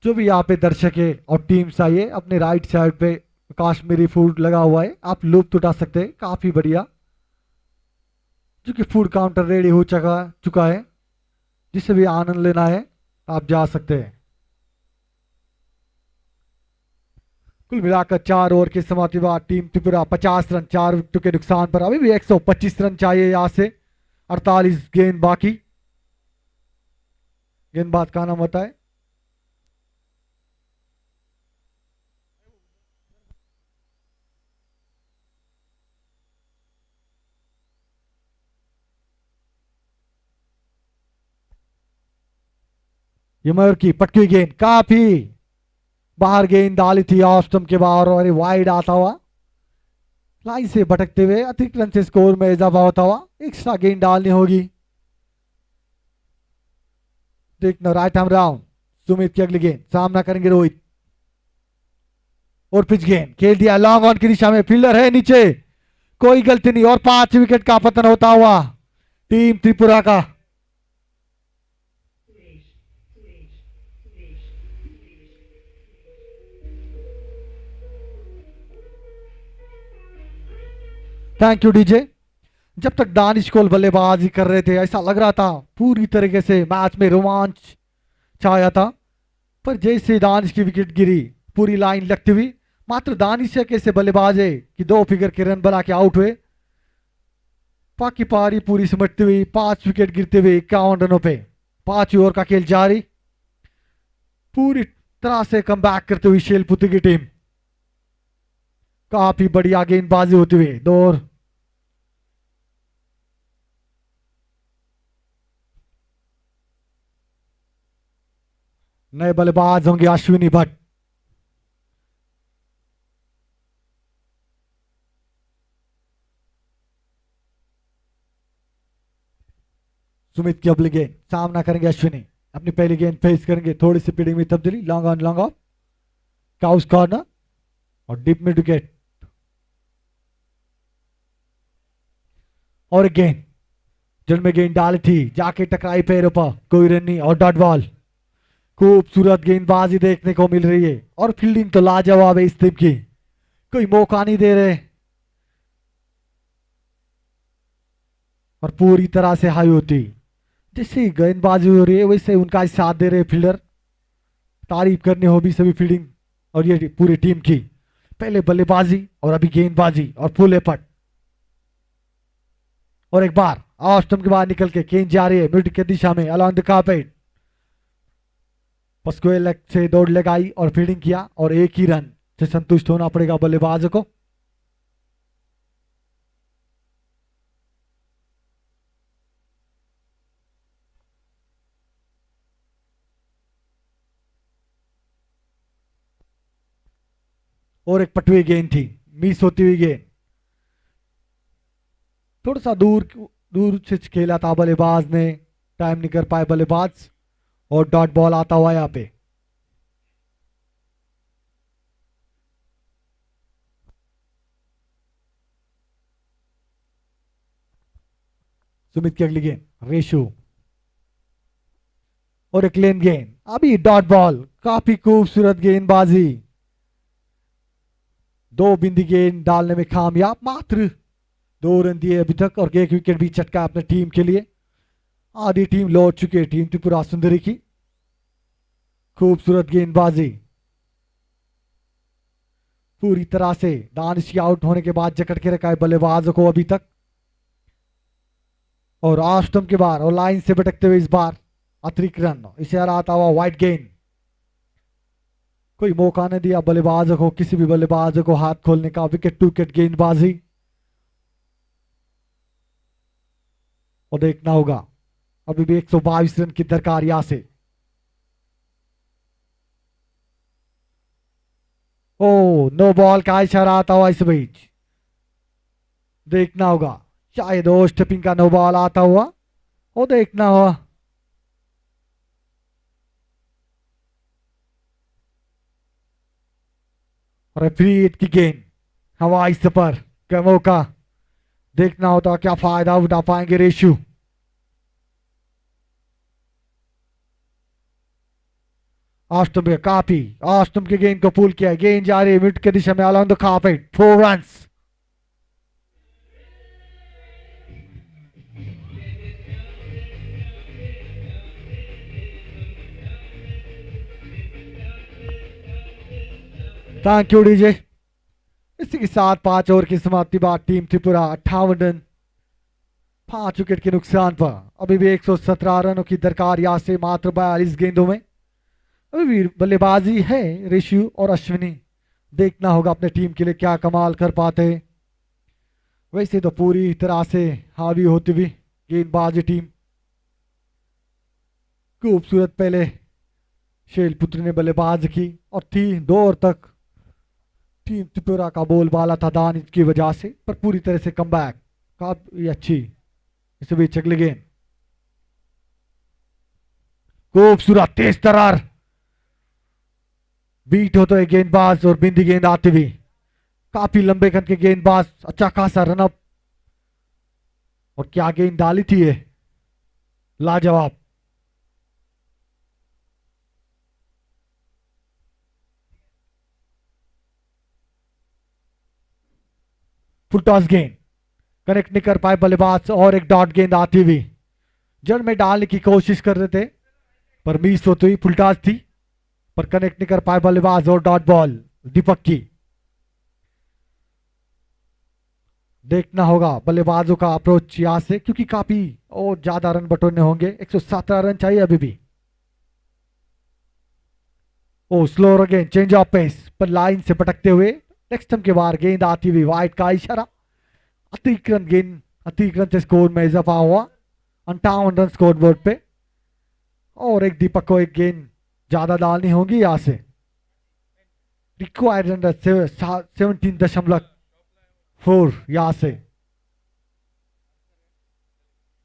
जो भी यहाँ पे दर्शक है और टीम्स आई है, अपने राइट साइड पे काश्मीरी फूड लगा हुआ है, आप लुत्फ उठा सकते हैं, काफी बढ़िया। जो कि फूड काउंटर रेडी हो चुका है, जिसे भी आनंद लेना है आप जा सकते हैं। कुल मिलाकर 4 ओवर की समाप्ति बाद टीम त्रिपुरा 50 रन 4 विकेटों के नुकसान पर, अभी भी 125 रन चाहिए यहां से। 48 गेंद बाकी। गेंदबाज का नाम होता है ये मयूर की पटकी गेंद, काफी बाहर गेंद डाली थी ऑफ स्टंप के बाहर और वाइड आता हुआ। लाइन से भटकते हुए अतिरिक्त रन से स्कोर में इजाफा होता हुआ एक्स्ट्रा गेंद डालनी होगी। देखना राइट हैंड राउंड, सुमित की अगली गेंद सामना करेंगे रोहित, और पिच गेंद खेल दिया लॉन्ग ऑन की दिशा में, फील्डर है नीचे, कोई गलती नहीं, और 5 विकेट का पतन होता हुआ टीम त्रिपुरा का। Thank you DJ. जब तक दानिश कोल बल्लेबाजी कर रहे थे ऐसा लग रहा था पूरी तरीके से मैच में रोमांच छाया था, पर जैसे दानिश की विकेट गिरी पूरी लाइन लगती हुई, मात्र दानिश कैसे बल्लेबाज है कि 2 फिगर के रन बना के आउट हुए। बाकी पारी पूरी सिमटती हुई 5 विकेट गिरते हुए 51 रनों पे 5 ओवर का खेल जारी। पूरी तरह से कमबैक करते हुई शैलपुत्री की टीम, काफी बढ़िया गेंदबाजी होती हुई दौर। नए बल्लेबाज होंगे अश्विनी भट्ट। सुमित की अगली गेंद सामना करेंगे अश्विनी, अपनी पहली गेंद फेस करेंगे, थोड़ी सी फील्डिंग में तब्दीली, long on long off, cows corner और डीप मिड विकेट। और एक गेंद जिनमें गेंद डाली थी जाके टकराई पैरों पर, कोई रन नहीं और डॉट बॉल। खूबसूरत गेंदबाजी देखने को मिल रही है और फील्डिंग तो लाजवाब है इस टीम की, कोई मौका नहीं दे रहे और पूरी तरह से हाई होती। जैसे गेंदबाजी हो रही है वैसे उनका साथ दे रहे फील्डर, तारीफ करनी होगी सभी फील्डिंग और ये पूरी टीम की। पहले बल्लेबाजी और अभी गेंदबाजी और फुल एफर्ट। और एक बार ऑफ स्टंप के बाहर निकल के गेंद जा रही है मिड की दिशा में अलॉन्ग द कार्पेट, पस्कुए लेग से दौड़ लगाई और फील्डिंग किया और एक ही रन से संतुष्ट होना पड़ेगा बल्लेबाज को। और एक पटवी गेंद थी, मिस होती हुई गेंद, थोड़ा सा दूर दूर से खेला था बल्लेबाज ने, टाइम नहीं कर पाए बल्लेबाज और डॉट बॉल आता हुआ यहाँ पे। सुमित की अगली गेंद रेशु और एक लेन गेंद, अभी डॉट बॉल, काफी खूबसूरत गेंदबाजी, 2 बिंदी गेंद डालने में कामयाब, मात्र 2 रन दिए अभी तक और 1 विकेट भी चटका अपने टीम के लिए। आधी टीम लौट चुकी है टीम त्रिपुरा सुंदरी की। खूबसूरत गेंदबाजी, पूरी तरह से दानिश की आउट होने के बाद जकड़ के रखा है बल्लेबाजों को अभी तक। और ऑफ स्टंप के बाहर और लाइन से भटकते हुए इस बार अतिरिक्त रन, इसे हराता हुआ वाइड गेंद, कोई मौका नहीं दिया बल्लेबाजों को, किसी भी बल्लेबाजों को हाथ खोलने का। विकेट टू विकेट गेंदबाजी और देखना होगा अभी भी 122 रन की दरकार यहां से। ओ नो बॉल का इशारा आता हुआ इस बीच, देखना होगा शायद स्टेपिंग का नो बॉल आता हुआ, और देखना होगा रेफरी की गेंद हवाई सफर का मौका, देखना होता क्या फायदा उठा पाएंगे रेशु। ऑस्टम काफी ऑस्टम की गेंद को पुल किया, गेंद जा रही है मिड की दिशा में along the carpet, 4 runs. Thank you DJ. इसी के साथ 5 ओवर की समाप्ति बाद टीम त्रिपुरा 58 रन 5 विकेट के नुकसान पर, अभी भी 117 रनों की दरकार यहां से मात्र 42 गेंदों में। अभी भी बल्लेबाजी है ऋषि और अश्विनी, देखना होगा अपने टीम के लिए क्या कमाल कर पाते हैं। वैसे तो पूरी तरह से हावी होती हुई गेंदबाजी टीम, खूबसूरत पहले शैलपुत्री ने बल्लेबाज की और 2 ओवर तक टीम त्रिपुरा का बोलबाला था दानिश की वजह से, पर पूरी तरह से कमबैक काफी अच्छी। इस बीच अगली गेंद खूबसूरत तेज तरार बीट हो तो एक गेंदबाज और बिंदी गेंद आती हुई, काफी लंबे कद के गेंदबाज, अच्छा खासा रनअप। और क्या गेंद डाली थी ये, लाजवाब। फुल टॉस गेंद कनेक्ट नहीं कर पाए बल्लेबाज, और एक डॉट गेंद आती हुई जड़ में डालने की कोशिश कर रहे थे, पर मिस होती हुई। फुल टॉस थी पर कनेक्ट नहीं कर पाए बल्लेबाज, और डॉट बॉल दीपक की। देखना होगा बल्लेबाजों का अप्रोच यहां से, क्योंकि काफी और ज्यादा रन बटोरने होंगे। 117 रन चाहिए अभी भी। Oh slower again, change of pace पर लाइन से पटकते हुए नेक्स्ट के बाहर गेंद आती हुई, वाइड का इशारा। अतिक्रमण गेंद, अतिक्रमण से स्कोर में इजाफा हुआ 58 रन स्कोर बोर्ड पे। और एक दीपक को एक गेंद ज्यादा डालनी होगी यहां से। रिक्वायर्ड रन 17.4 यहां से।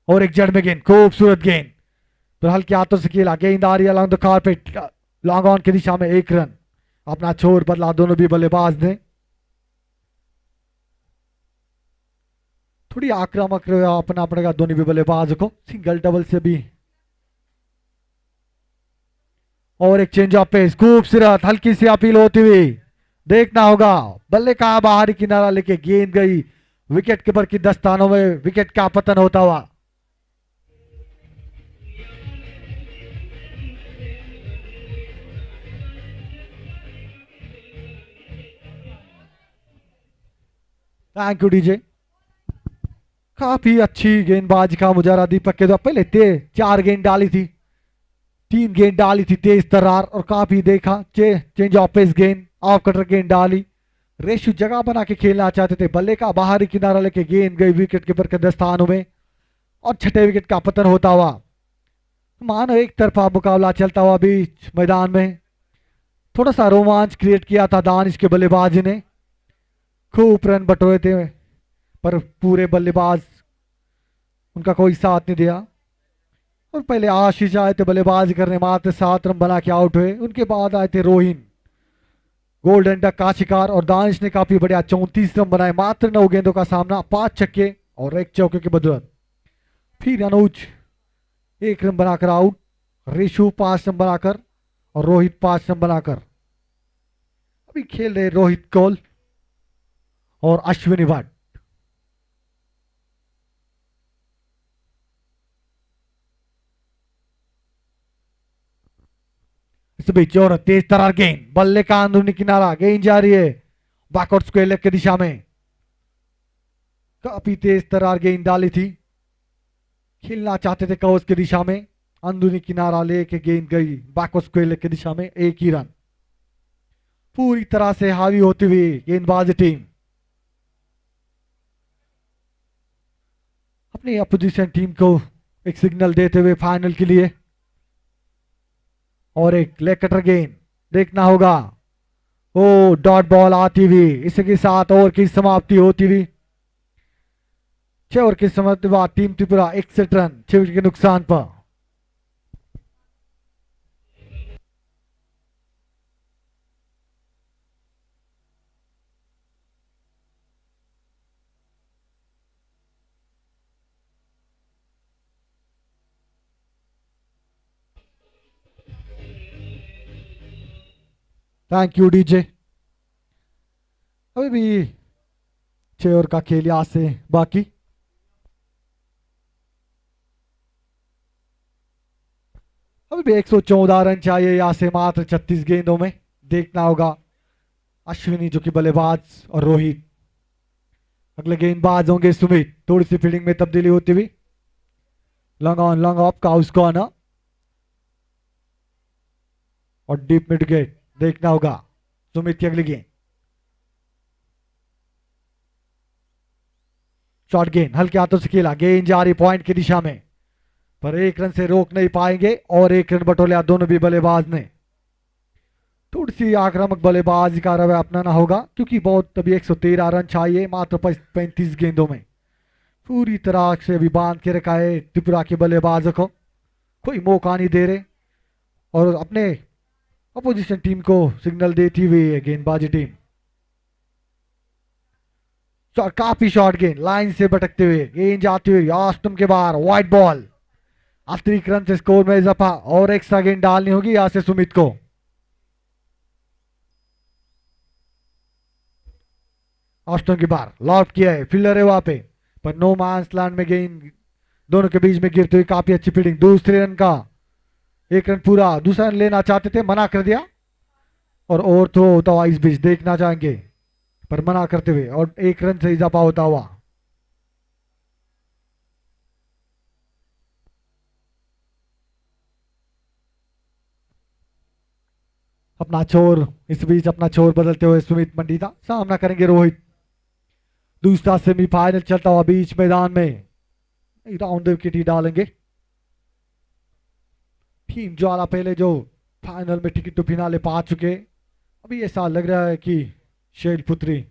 और एक जड़ में गेंद, खूबसूरत गेंद तो हल्के हाथों से खेला, गेंद आ रही है long the carpet, long on की दिशा में। एक रन अपना छोर बदला दोनों भी बल्लेबाज ने। थोड़ी आक्रामक अपना पड़ेगा दोनों भी बल्लेबाज को, सिंगल डबल से भी। और एक चेंज ऑफ पेस, खूबसूरत हल्की सी अपील होती हुई। देखना होगा बल्ले का बाहरी किनारा लेके गेंद गई विकेट कीपर की दस्तानों में, विकेट का पतन होता हुआ। Thank you DJ. काफी अच्छी गेंदबाजी का मुजाहरा दीपक के द्वारा। पहले 4 गेंद डाली थी, 3 गेंद डाली थी तेज तर्रार, और काफी देखा चेंज ऑफ पेस गेंद, ऑफ कटर गेंद डाली। रेशु जगह बना के खेलना चाहते थे, बल्ले का बाहरी किनारा लेके गेंद गई विकेट कीपर के दस्तानों में, और छठे विकेट का पतन होता हुआ। मानो एक तरफा मुकाबला चलता हुआ बीच मैदान में। थोड़ा सा रोमांच क्रिएट किया था दानिश के बल्लेबाज ने, खूब रन बटोरे थे, पर पूरे बल्लेबाज उनका कोई साथ नहीं दिया। और पहले आशीष आए थे बल्लेबाज करने, मात्र 7 रन बना के आउट हुए। उनके बाद आए थे रोहिन, गोल्डन डक का शिकार, और दानिश ने काफी बढ़िया 34 रन बनाए, मात्र 9 गेंदों का सामना, 5 छक्के और 1 चौके की बदौलत। फिर अनुज 1 रन बनाकर आउट, रेशु 5 रन बनाकर, और रोहित 5 रन बनाकर। अभी खेल रहे रोहित कौल और अश्विनी भट्ट। इस बीच और तेज तरार गेंद, बल्ले का अंदरूनी किनारा, गेंद जा रही है बैकवर्ड स्क्वायर लेग की दिशा में। काफी तेज तरार गेंद डाली थी, खेलना चाहते थे कवर्स की दिशा में, अंदरूनी किनारा लेके गेंद गई बैकवर्ड स्क्वायर लेग की दिशा में। 1 ही रन। पूरी तरह से हावी होती हुई गेंदबाज टीम अपनी अपोजिशन टीम को एक सिग्नल देते हुए फाइनल के लिए। और एक लेग कटर गेंद देखना होगा, ओ डॉट बॉल आती हुई, इसके साथ ओवर की समाप्ति होती हुई। 6 ओवर की समाप्ति बाद टीम त्रिपुरा 61 रन 6 विकेट के नुकसान पर। Thank you DJ. अभी भी 6 ओवर का खेल यहां से बाकी। अभी भी 114 रन चाहिए यहां से मात्र 36 गेंदों में। देखना होगा अश्विनी जो कि बल्लेबाज, और रोहित अगले गेंदबाज होंगे। सुमित थोड़ी सी फील्डिंग में तब्दीली होती हुई, लॉन्ग ऑन लॉन्ग ऑफ का उसको आना, और डीप मिड विकेट। देखना होगा सुमित की अगली गेंद, शॉर्ट गेंद हल्के हाथों से खेला, गेंद जा रही पॉइंट की दिशा में, पर 1 रन से रोक नहीं पाएंगे, और 1 रन बटोलिया दोनों भी बल्लेबाज ने। थोड़ी सी आक्रामक बल्लेबाजी का रवैया अपनाना होगा, क्योंकि बहुत अभी 113 रन चाहिए मात्र 35 गेंदों में। पूरी तरह से अभी बांध के रखा है त्रिपुरा के बल्लेबाजों को, कोई मौका नहीं दे रहे और अपने अपोजिशन टीम को सिग्नल देती हुई है गेंदबाजी टीम। काफी शॉर्ट गेंद लाइन से भटकते हुए गेंद जाती हुई ऑस्टम के बाहर, व्हाइट बॉल। अतिरिक्त रन से स्कोर में इजाफा और एक्स्ट्रा गेंद डालनी होगी यहां से सुमित को। ऑस्टन के बाहर लॉफ्ट किया है, फील्डर है वहां पे, पर नो मैंस लैंड में गेंद दोनों के बीच में गिरते हुए काफी अच्छी फील्डिंग। दूसरे रन का एक रन पूरा, दूसरा रन लेना चाहते थे, मना कर दिया और थ्रो होता हुआ इस बीच देखना चाहेंगे, पर मना करते हुए और एक रन से इजाफा होता हुआ। अपना छोर इस बीच अपना छोर बदलते हुए सुमित मंडिता सामना करेंगे रोहित। दूसरा सेमीफाइनल चलता हुआ बीच मैदान में, राउंड विकेट ही डालेंगे। टीम ज्वाला पहले जो फाइनल में टिकट टू फिनाले पा चुके, अभी ऐसा लग रहा है कि शैलपुत्री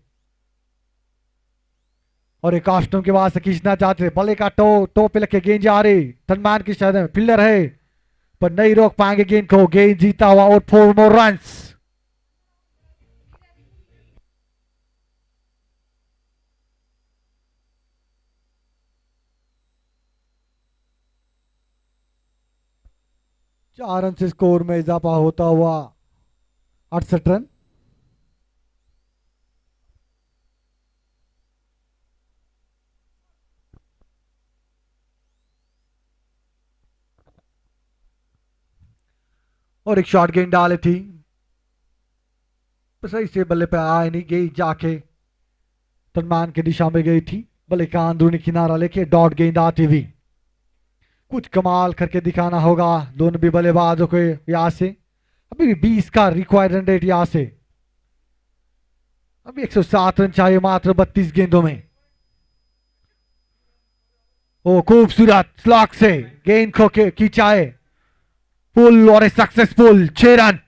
और एक ऑस्टम के बाद से खींचना चाहते थे, बल्ले का टो पे लगे गेंद जा रही, सलमान की शायद फील्डर है पर नहीं रोक पाएंगे गेंद को। गेंद जीता हुआ और 4 मोर रन्स। चार रन से स्कोर में इजाफा होता हुआ 68 रन। और एक शॉर्ट गेंद डाली थी, सही से बल्ले पे आए नहीं, गई जाके सलमान की दिशा में गई थी, बल्ले का अंदरूनी किनारा लेके डॉट गेंद आती हुई। कुछ कमाल करके दिखाना होगा दोनों भी बल्लेबाजों को यहां से। अभी भी 20 का रिक्वायर्ड रन रेट यहां से, अभी 107 रन चाहिए मात्र 32 गेंदों में। ओ खूबसूरत स्लॉक से गेंद खो के खींचाए पुल और successful 6 run.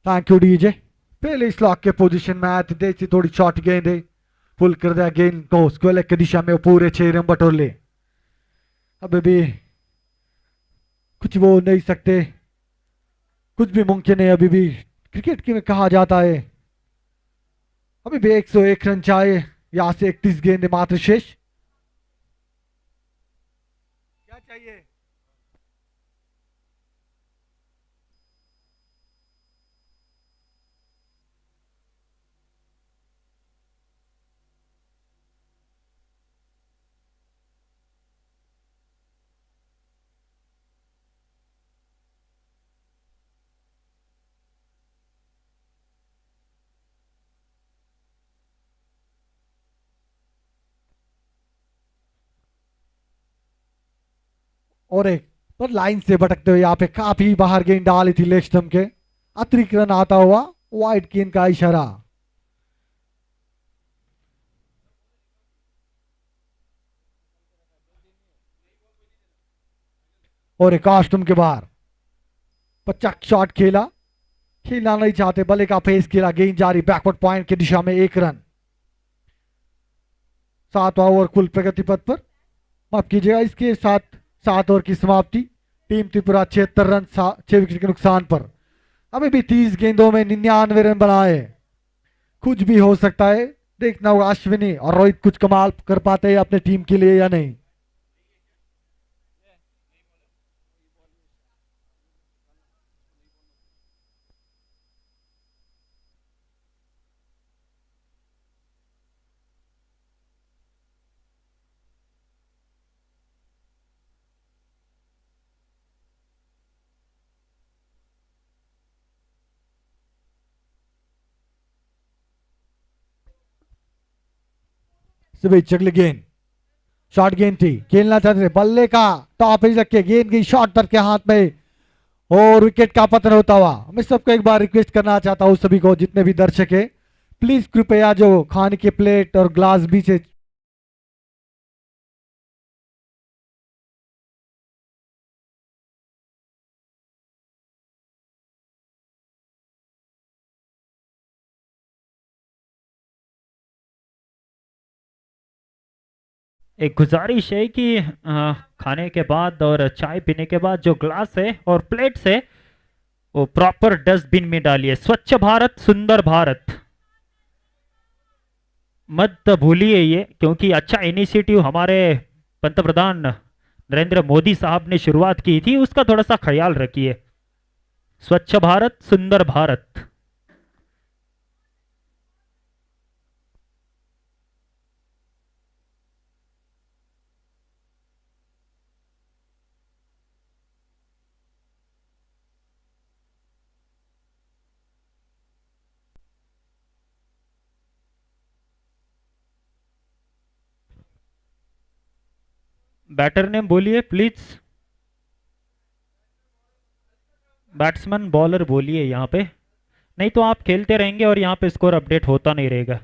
Thank you DJ. पहले स्लॉक के पोजीशन में आए थे, देखी थोड़ी शॉर्ट गेंद है, पुल कर दिया गेंद को स्क्वेयर की दिशा में, पूरे 6 रन बटोर ले। अभी भी कुछ बोल नहीं सकते, कुछ भी मुमकिन है। अभी भी क्रिकेट की में कहा जाता है, अभी भी 101 रन चाहिए, यहां से 31 गेंद मात्र शेष। क्या चाहिए? और एक पर लाइन से भटकते हुए यहाँ पे काफी बाहर गेंद डाली थी लेग स्टंप के, अतिरिक्त रन आता हुआ, वाइट गेंद का इशारा। और एक ऑस्टम के बाहर 50 शॉट खेलना नहीं चाहते, बल्ले का फेस खेला, गेंद जारी बैकवर्ड पॉइंट की दिशा में 1 रन। 7वां ओवर कुल प्रगति पथ पर, माफ कीजिएगा, इसके साथ 7 ओवर की समाप्ति। टीम त्रिपुरा 76 रन 6 विकेट के नुकसान पर। अभी भी 30 गेंदों में 99 रन बनाए, कुछ भी हो सकता है। देखना होगा अश्विनी और रोहित कुछ कमाल कर पाते हैं अपने टीम के लिए या नहीं। सुबह चगली गेंद, शॉर्ट गेंद थी, खेलना चाहते थे, बल्ले का टॉप एज रख के गेंद गई शॉर्ट पर के हाथ में और विकेट का पतन होता हुआ। मैं सबको एक बार रिक्वेस्ट करना चाहता हूं, सभी को जितने भी दर्शक है, प्लीज कृपया जो खाने के प्लेट और ग्लास भी से एक गुजारिश है कि खाने के बाद और चाय पीने के बाद जो ग्लास है और प्लेट्स है वो प्रॉपर डस्टबिन में डालिए। स्वच्छ भारत सुंदर भारत मत भूलिए ये, क्योंकि अच्छा इनिशिएटिव हमारे पंतप्रधान नरेंद्र मोदी साहब ने शुरुआत की थी, उसका थोड़ा सा ख्याल रखिए। स्वच्छ भारत सुंदर भारत। बैटर नेम बोलिए प्लीज। बैट्समैन बॉलर बोलिए यहाँ पे, नहीं तो आप खेलते रहेंगे और यहाँ पे स्कोर अपडेट होता नहीं रहेगा।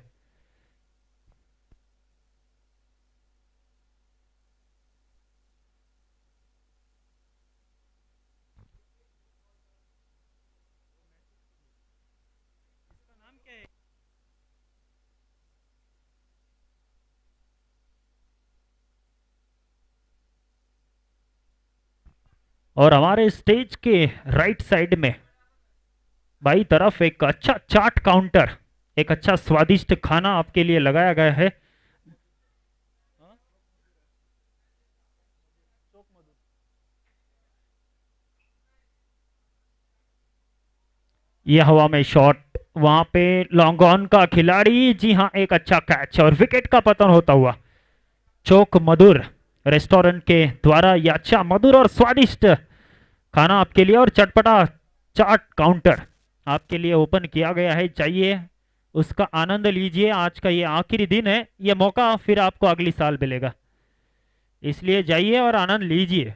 और हमारे स्टेज के राइट साइड में बाई तरफ एक अच्छा चाट काउंटर, एक अच्छा स्वादिष्ट खाना आपके लिए लगाया गया है। ये हवा में शॉट, वहां पे लॉन्ग ऑन का खिलाड़ी, जी हाँ एक अच्छा कैच और विकेट का पतन होता हुआ। चोक मधुर रेस्टोरेंट के द्वारा यह अच्छा मधुर और स्वादिष्ट खाना आपके लिए और चटपटा चाट काउंटर आपके लिए ओपन किया गया है। जाइए उसका आनंद लीजिए। आज का ये आखिरी दिन है, ये मौका फिर आपको अगली साल मिलेगा, इसलिए जाइए और आनंद लीजिए।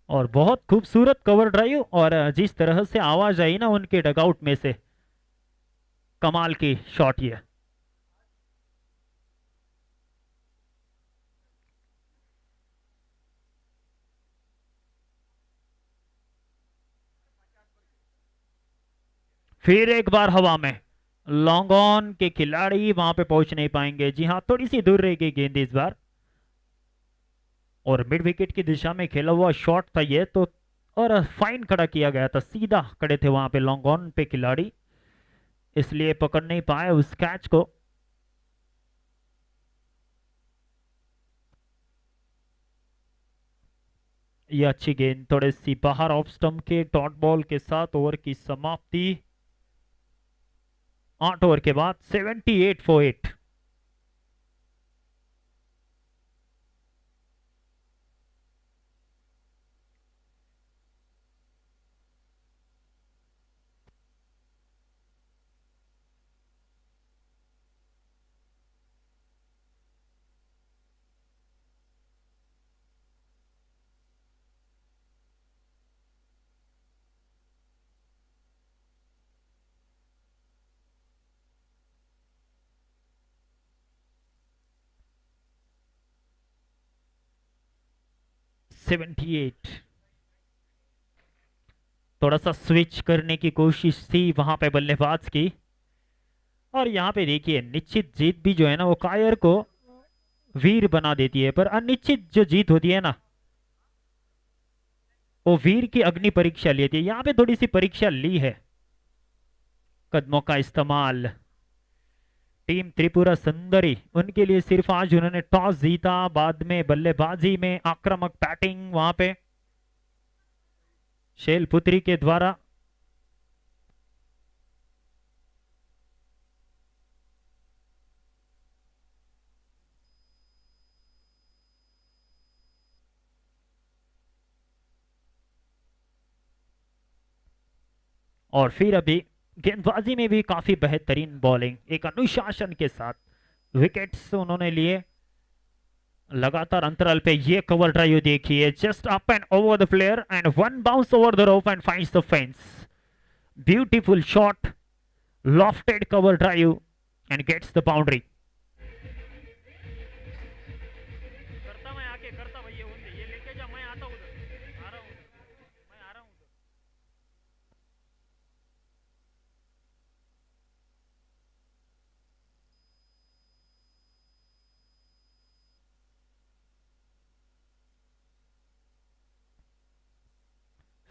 और बहुत खूबसूरत कवर ड्राइव, और जिस तरह से आवाज आई ना उनके डगआउट में से, कमाल की शॉट ये। फिर एक बार हवा में, लॉन्ग ऑन के खिलाड़ी वहां पे पहुंच नहीं पाएंगे। जी हाँ थोड़ी सी दूर रहेगी गेंद इस बार, और मिड विकेट की दिशा में खेला हुआ शॉट था ये तो, और फाइन खड़ा किया गया था, सीधा खड़े थे वहां पे लॉन्ग ऑन पे खिलाड़ी, इसलिए पकड़ नहीं पाए उस कैच को। ये अच्छी गेंद थोड़ी सी बाहर ऑफ स्टंप के, डॉट बॉल के साथ ओवर की समाप्ति। 8 ओवर के बाद 78 फॉर 8। Seventy eight. थोड़ा सा स्विच करने की कोशिश थी वहां पे बल्लेबाज की, और यहाँ पे देखिए निश्चित जीत भी जो है ना वो कायर को वीर बना देती है, पर अनिश्चित जो जीत होती है ना वो वीर की अग्नि परीक्षा लेती है। यहाँ पे थोड़ी सी परीक्षा ली है, कदमों का इस्तेमाल, टीम त्रिपुरा सुंदरी, उनके लिए सिर्फ आज उन्होंने टॉस जीता, बाद में बल्लेबाजी में आक्रामक बैटिंग वहां पे शैलपुत्री के द्वारा। और फिर अभी गेंदबाजी में भी काफी बेहतरीन बॉलिंग, एक अनुशासन के साथ विकेट्स उन्होंने लिए लगातार अंतराल पे। ये कवर ड्राइव देखिए, just up and over the player and one bounce over the rope and finds the fence. Beautiful shot, lofted cover drive and gets the boundary. करता मैं आके करता भैया, ये लेके जा, मैं आता हूं उधर, आ रहा हूं, मैं आ रहा हूं।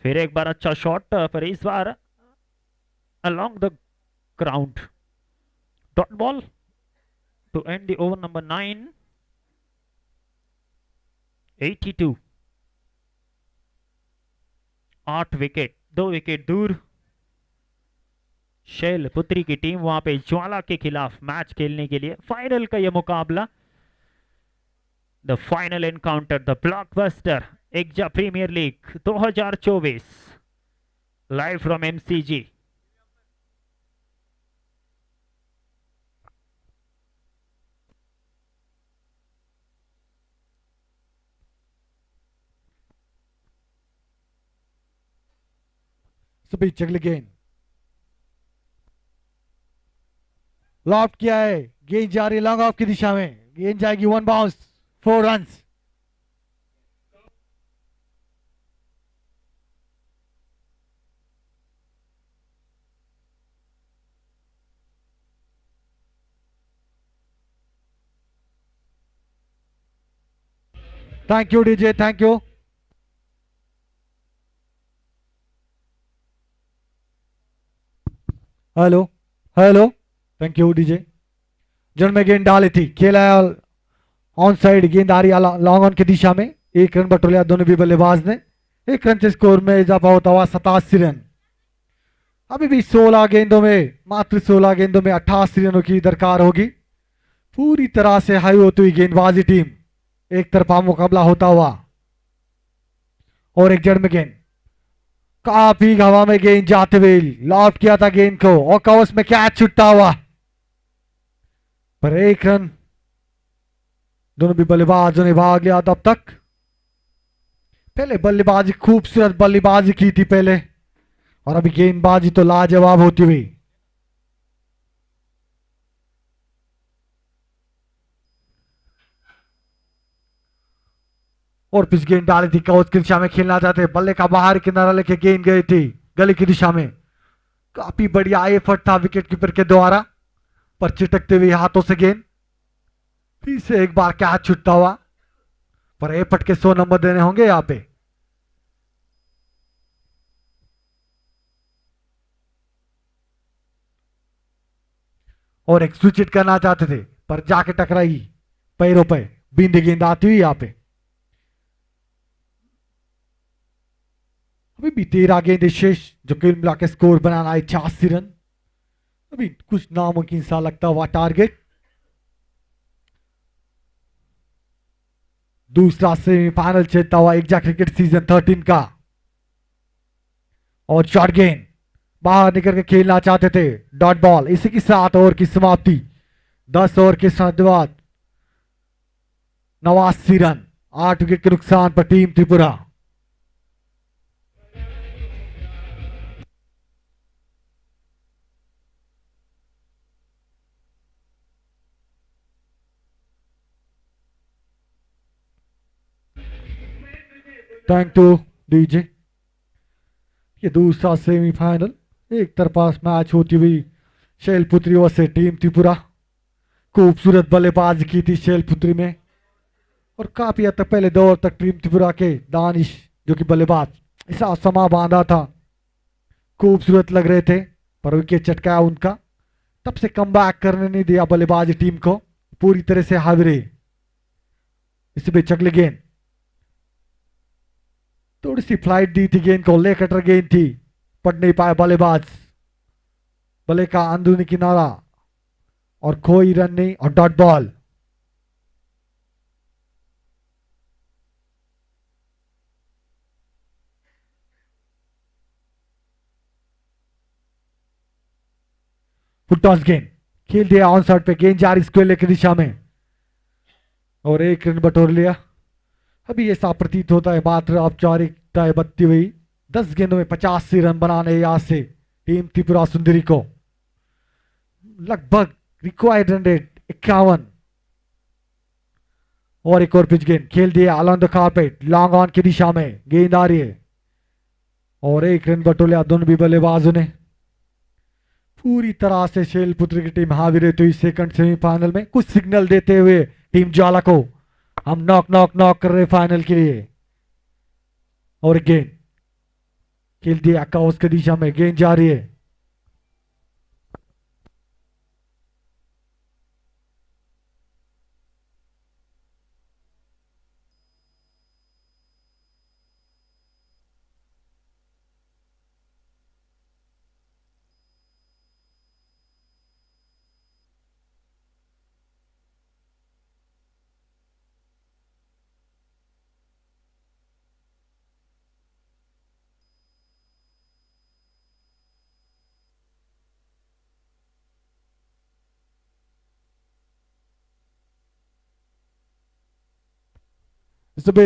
फिर एक बार अच्छा शॉट, पर इस बार along the ground. Dot ball to end the over number 9. 82. 8 wicket, 2 wicket दूर शैलपुत्री की टीम वहां पे ज्वाला के खिलाफ मैच खेलने के लिए। फाइनल का यह मुकाबला, the final encounter, the blockbuster Ekja premier league 2024 live from MCG. Speed चगली गेंद लॉफ्ट किया है, गेंद जा रही लॉन्ग ऑफ की दिशा में, गेंद जाएगी one bounce, 4 runs. Thank you DJ, thank you. Hello hello, thank you DJ. जिनमें गेंद डाली थी, खेला है ऑन साइड, गेंद आ रही लॉन्ग ऑन की दिशा में, 1 रन बटोलिया दोनों भी बल्लेबाज ने। 1 रन से स्कोर में इजाफा होता हुआ 87 रन। अभी भी 16 गेंदों में, मात्र 16 गेंदों में 88 रनों की दरकार होगी। पूरी तरह से हाई होती हुई गेंदबाजी टीम, एक तरफा मुकाबला होता हुआ। और एक जड़ में गेंद, काफी हवा में गेंद जाते हुए लॉफ्ट किया था गेंद को, और कवर्स में कैच छुटता हुआ, पर 1 रन। दोनों भी बल्लेबाजों ने भाग लिया तब तक। पहले बल्लेबाजी, खूबसूरत बल्लेबाजी की थी पहले, और अभी गेंदबाजी तो लाजवाब होती हुई। और पिच गेंद डाली थी, कवच की दिशा में खेलना चाहते, बल्ले का बाहर किनारा लेके गेंद गई थी गली की दिशा में। काफी बढ़िया एफर्ट था विकेट कीपर के द्वारा, पर चिटकते हुए हाथों से गेंद। फिर से एक बार कैच छूटता हुआ, पर एफर्ट के 100 नंबर देने होंगे यहां पे। और एक स्विच हिट करना चाहते थे, पर जाके टकराई पैरों पे, बिंदी गेंद आती हुई यहां पे। अभी भी 13 गेंद शेष, जो कुल मिला के स्कोर बनाना है 86 रन। अभी कुछ नामुमकिन सा लगता हुआ टारगेट। दूसरा सेमीफाइनल खेलता हुआ एकजा क्रिकेट सीजन 13 का। और शॉर्ट गेंद बाहर निकल के खेलना चाहते थे, डॉट बॉल। इसी की 7 ओवर की समाप्ति, 10 ओवर के साथ बाद 89 रन, 8 विकेट के नुकसान पर team Tripura. Thank two DJ. ये दूसरा सेमीफाइनल, एक तरफा मैच होती हुई शैलपुत्री वर्सेस टीम त्रिपुरा। खूबसूरत बल्लेबाजी की थी शैलपुत्री में, और काफी हद तक पहले दौर तक टीम त्रिपुरा के दानिश, जो कि बल्लेबाज, ऐसा समा बांधा था, खूबसूरत लग रहे थे, पर विकेट चटकाया उनका। तब से कम बैक करने नहीं दिया बल्लेबाज टीम को, पूरी तरह से हावी रही। इस बीच अगली गेंद, थोड़ी सी फ्लाइट दी थी गेंद को, ले कटर गेंद थी, पढ़ नहीं पाए बल्लेबाज। बल्ले का अंदरूनी किनारा और कोई रन नहीं और डॉट बॉल। फुट टॉस गेंद खेल दिया ऑन शॉट पे, गेंद जा रही स्क्वेयर की दिशा में और 1 रन बटोर लिया। अभी ऐसा प्रतीत होता है मात्र औपचारिकताएं बत्ती हुई, 10 गेंदों में 85 रन बनाने यहाँ से टीम त्रिपुरा सुंदरी को। लगभग रिक्वायर्ड रन रेट 51। और एक और पिच गेंद खेल दिया along the carpet, long on की दिशा में गेंद आ रही है और 1 रन बटोर लिया दोनों भी बल्लेबाजों ने। पूरी तरह से शैलपुत्री की टीम हावी रहती हुई सेकंड सेमीफाइनल में, कुछ सिग्नल देते हुए टीम ज्वाला को हम नॉक नॉक नॉक कर रहे फाइनल के लिए। और गेंद खेल दिया काउस की दिशा में, गेंद जा रही है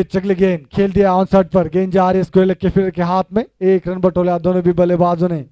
चकली गेंद खेल दिया ऑन शॉट पर, गेंद जा रही है स्क्वेयर के फील्डर के हाथ में। 1 रन बटोला दोनों भी बल्लेबाजों ने।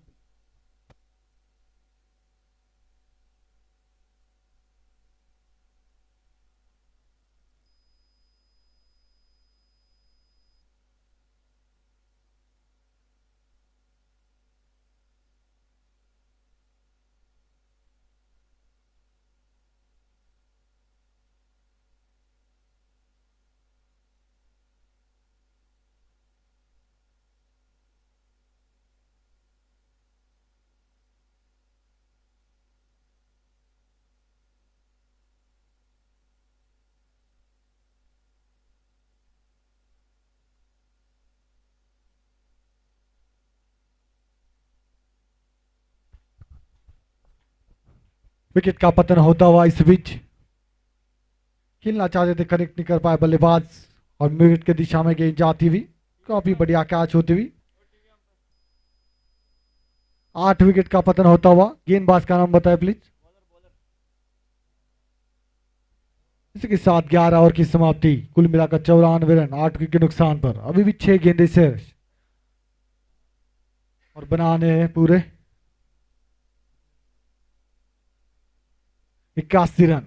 विकेट का पतन होता हुआ इस बीच खेलना चाहते थे, कनेक्ट नहीं कर पाए बल्लेबाज और विकेट की दिशा में गेंद जाती हुई, काफी बढ़िया कैच होती हुई। 8 विकेट का पतन होता हुआ। गेंदबाज का नाम बताए प्लीज। इसी के साथ 11 ओवर की समाप्ति, कुल मिलाकर 94 रन 8 विकेट के नुकसान पर। अभी भी 6 गेंदे शेष और बनाने हैं पूरे 81 रन।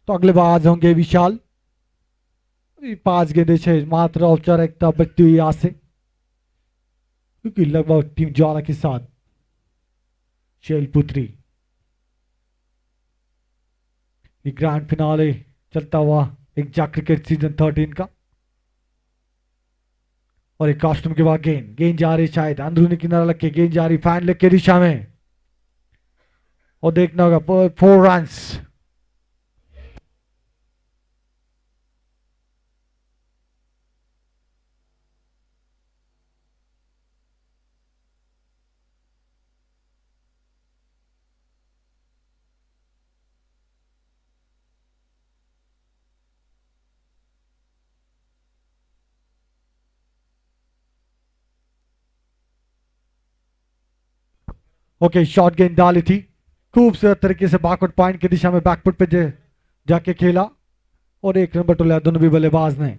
तो अगले बाज होंगे विशाल। अभी 5 गेंदे शेष, मात्र औपचारिकता बचती हुई यहाँ से, क्योंकि लगभग टीम ज्वाला के साथ शैलपुत्री ग्रैंड फिनाले चलता हुआ एक जा क्रिकेट सीजन 13 का। और एक कॉस्ट्यूम के बाद गेंद जा रही, शायद अंदरूनी किनारा लग के गेंद जा रही फैन लेग की दिशा में और देखना होगा 4 रन्स। ओके, शॉर्ट गेंद डाली थी, खूबसूरत तरीके से बैकवर्ड पॉइंट की दिशा में बैकफुट पे जाके खेला और 1 रन बटोला दोनों भी बल्लेबाज ने।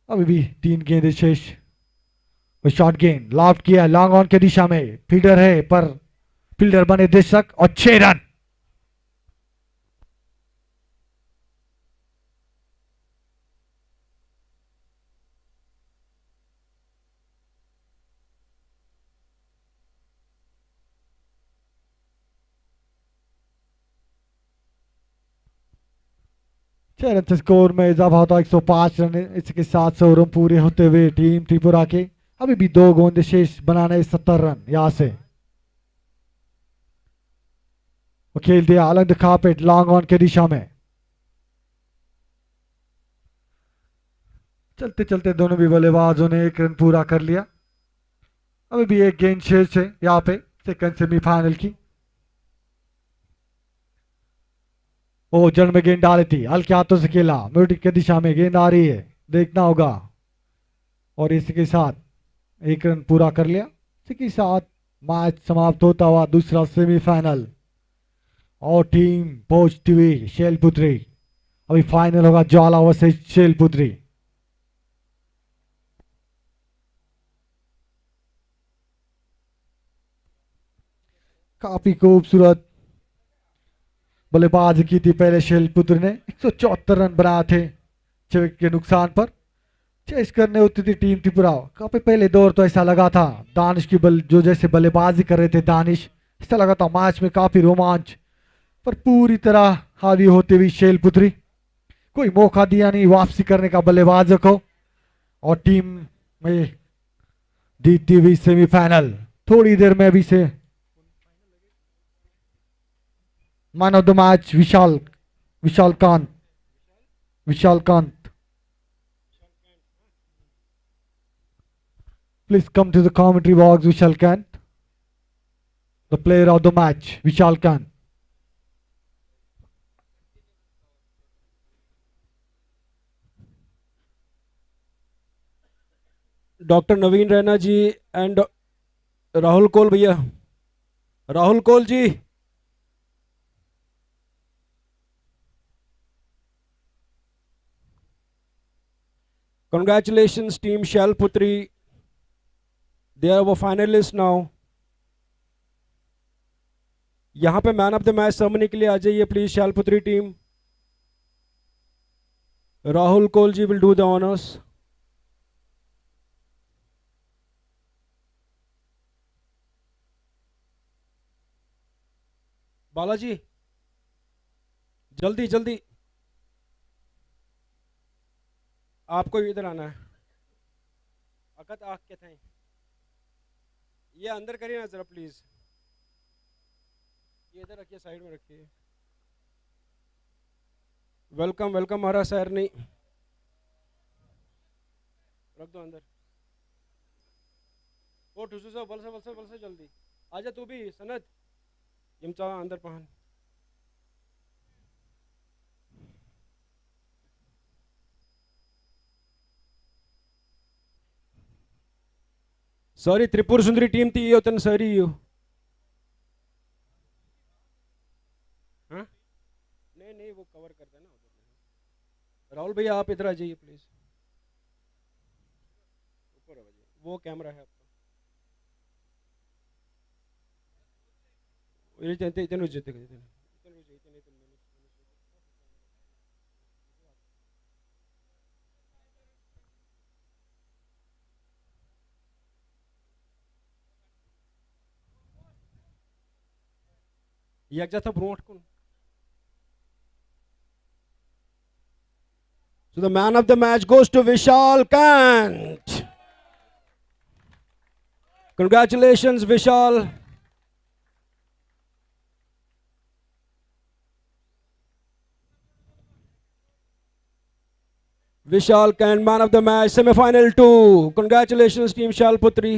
अभी भी 3 गेंदे शेष। शॉर्ट गेंद लॉफ्ट किया लॉन्ग ऑन के दिशा में, फील्डर है पर फील्डर बने दर्शक और 6 रन। 6 रन से स्कोर में इजाफा होता है 105 रन। इसके साथ 100 रन पूरे होते हुए टीम त्रिपुरा के अभी भी 2 गेंद शेष बनाने 70 रन यहाँ से। वो खेल दिया अलग खापेट लॉन्ग ऑन के दिशा में। चलते चलते दोनों भी बल्लेबाजों ने 1 रन पूरा कर लिया। अभी भी 1 गेंद शेष है यहाँ पे सेकंड सेमीफाइनल की। ओ जड़ में गेंद डाली थी, हल्के हाथों से खेला, म्यूटिक की दिशा में गेंद आ रही है, देखना होगा। और इसके साथ 1 रन पूरा कर लिया। इसी के साथ मैच समाप्त होता हुआ दूसरा सेमीफाइनल और टीम पहुंचती हुई शैलपुत्री। अभी फाइनल होगा ज्वाला वर्सेस शैलपुत्री। काफी खूबसूरत बल्लेबाजी की थी पहले शैलपुत्री ने। 174 रन बनाए थे 6 विकेट के नुकसान पर। चेस करने होती थी टीम त्रिपुरा। काफी पहले दौर तो ऐसा लगा था दानिश की जो जैसे बल्लेबाजी कर रहे थे दानिश, ऐसा लगा था मैच में काफी रोमांच, पर पूरी तरह हावी होती हुई शैलपुत्री। कोई मौका दिया नहीं वापसी करने का बल्लेबाजों को और टीम में जीतती हुई सेमीफाइनल। थोड़ी देर में अभी से man of the match Vishalkant. Please come to the commentary box, Vishalkant. The player of the match, Vishalkant. Doctor Naveen Raina ji and Rahul Kaul भैया, राहुल कोल जी। Congratulations team Shalputri, they are our finalists now. यहाँ पे man of the match ceremony के लिए आ जाइए please Shailputri team. Rahul Kol ji will do the honours. Balaji जल्दी जल्दी आपको इधर आना है। अकत आख के थे ये अंदर करिए ना जरा प्लीज, ये इधर रखिए साइड में रखिए। वेलकम वेलकम हमारा सर नहीं रख दो अंदर। वो ठुसू से बल से जल्दी आजा तू भी सनत यमचा अंदर पहन। सॉरी त्रिपुर सुंदरी टीम थी ये उतन सॉरी यू। हाँ नहीं वो कवर करते ना उधर। राहुल भैया आप इधर आ जाइए प्लीज, ऊपर आ जाइए, वो कैमरा है आपका। एक जाता ब्रोट कुन। So the man of the match goes to Vishal Kant. Congratulations Vishal. Vishal Kant, man of the match, semi-final 2. Congratulations team Shalputri.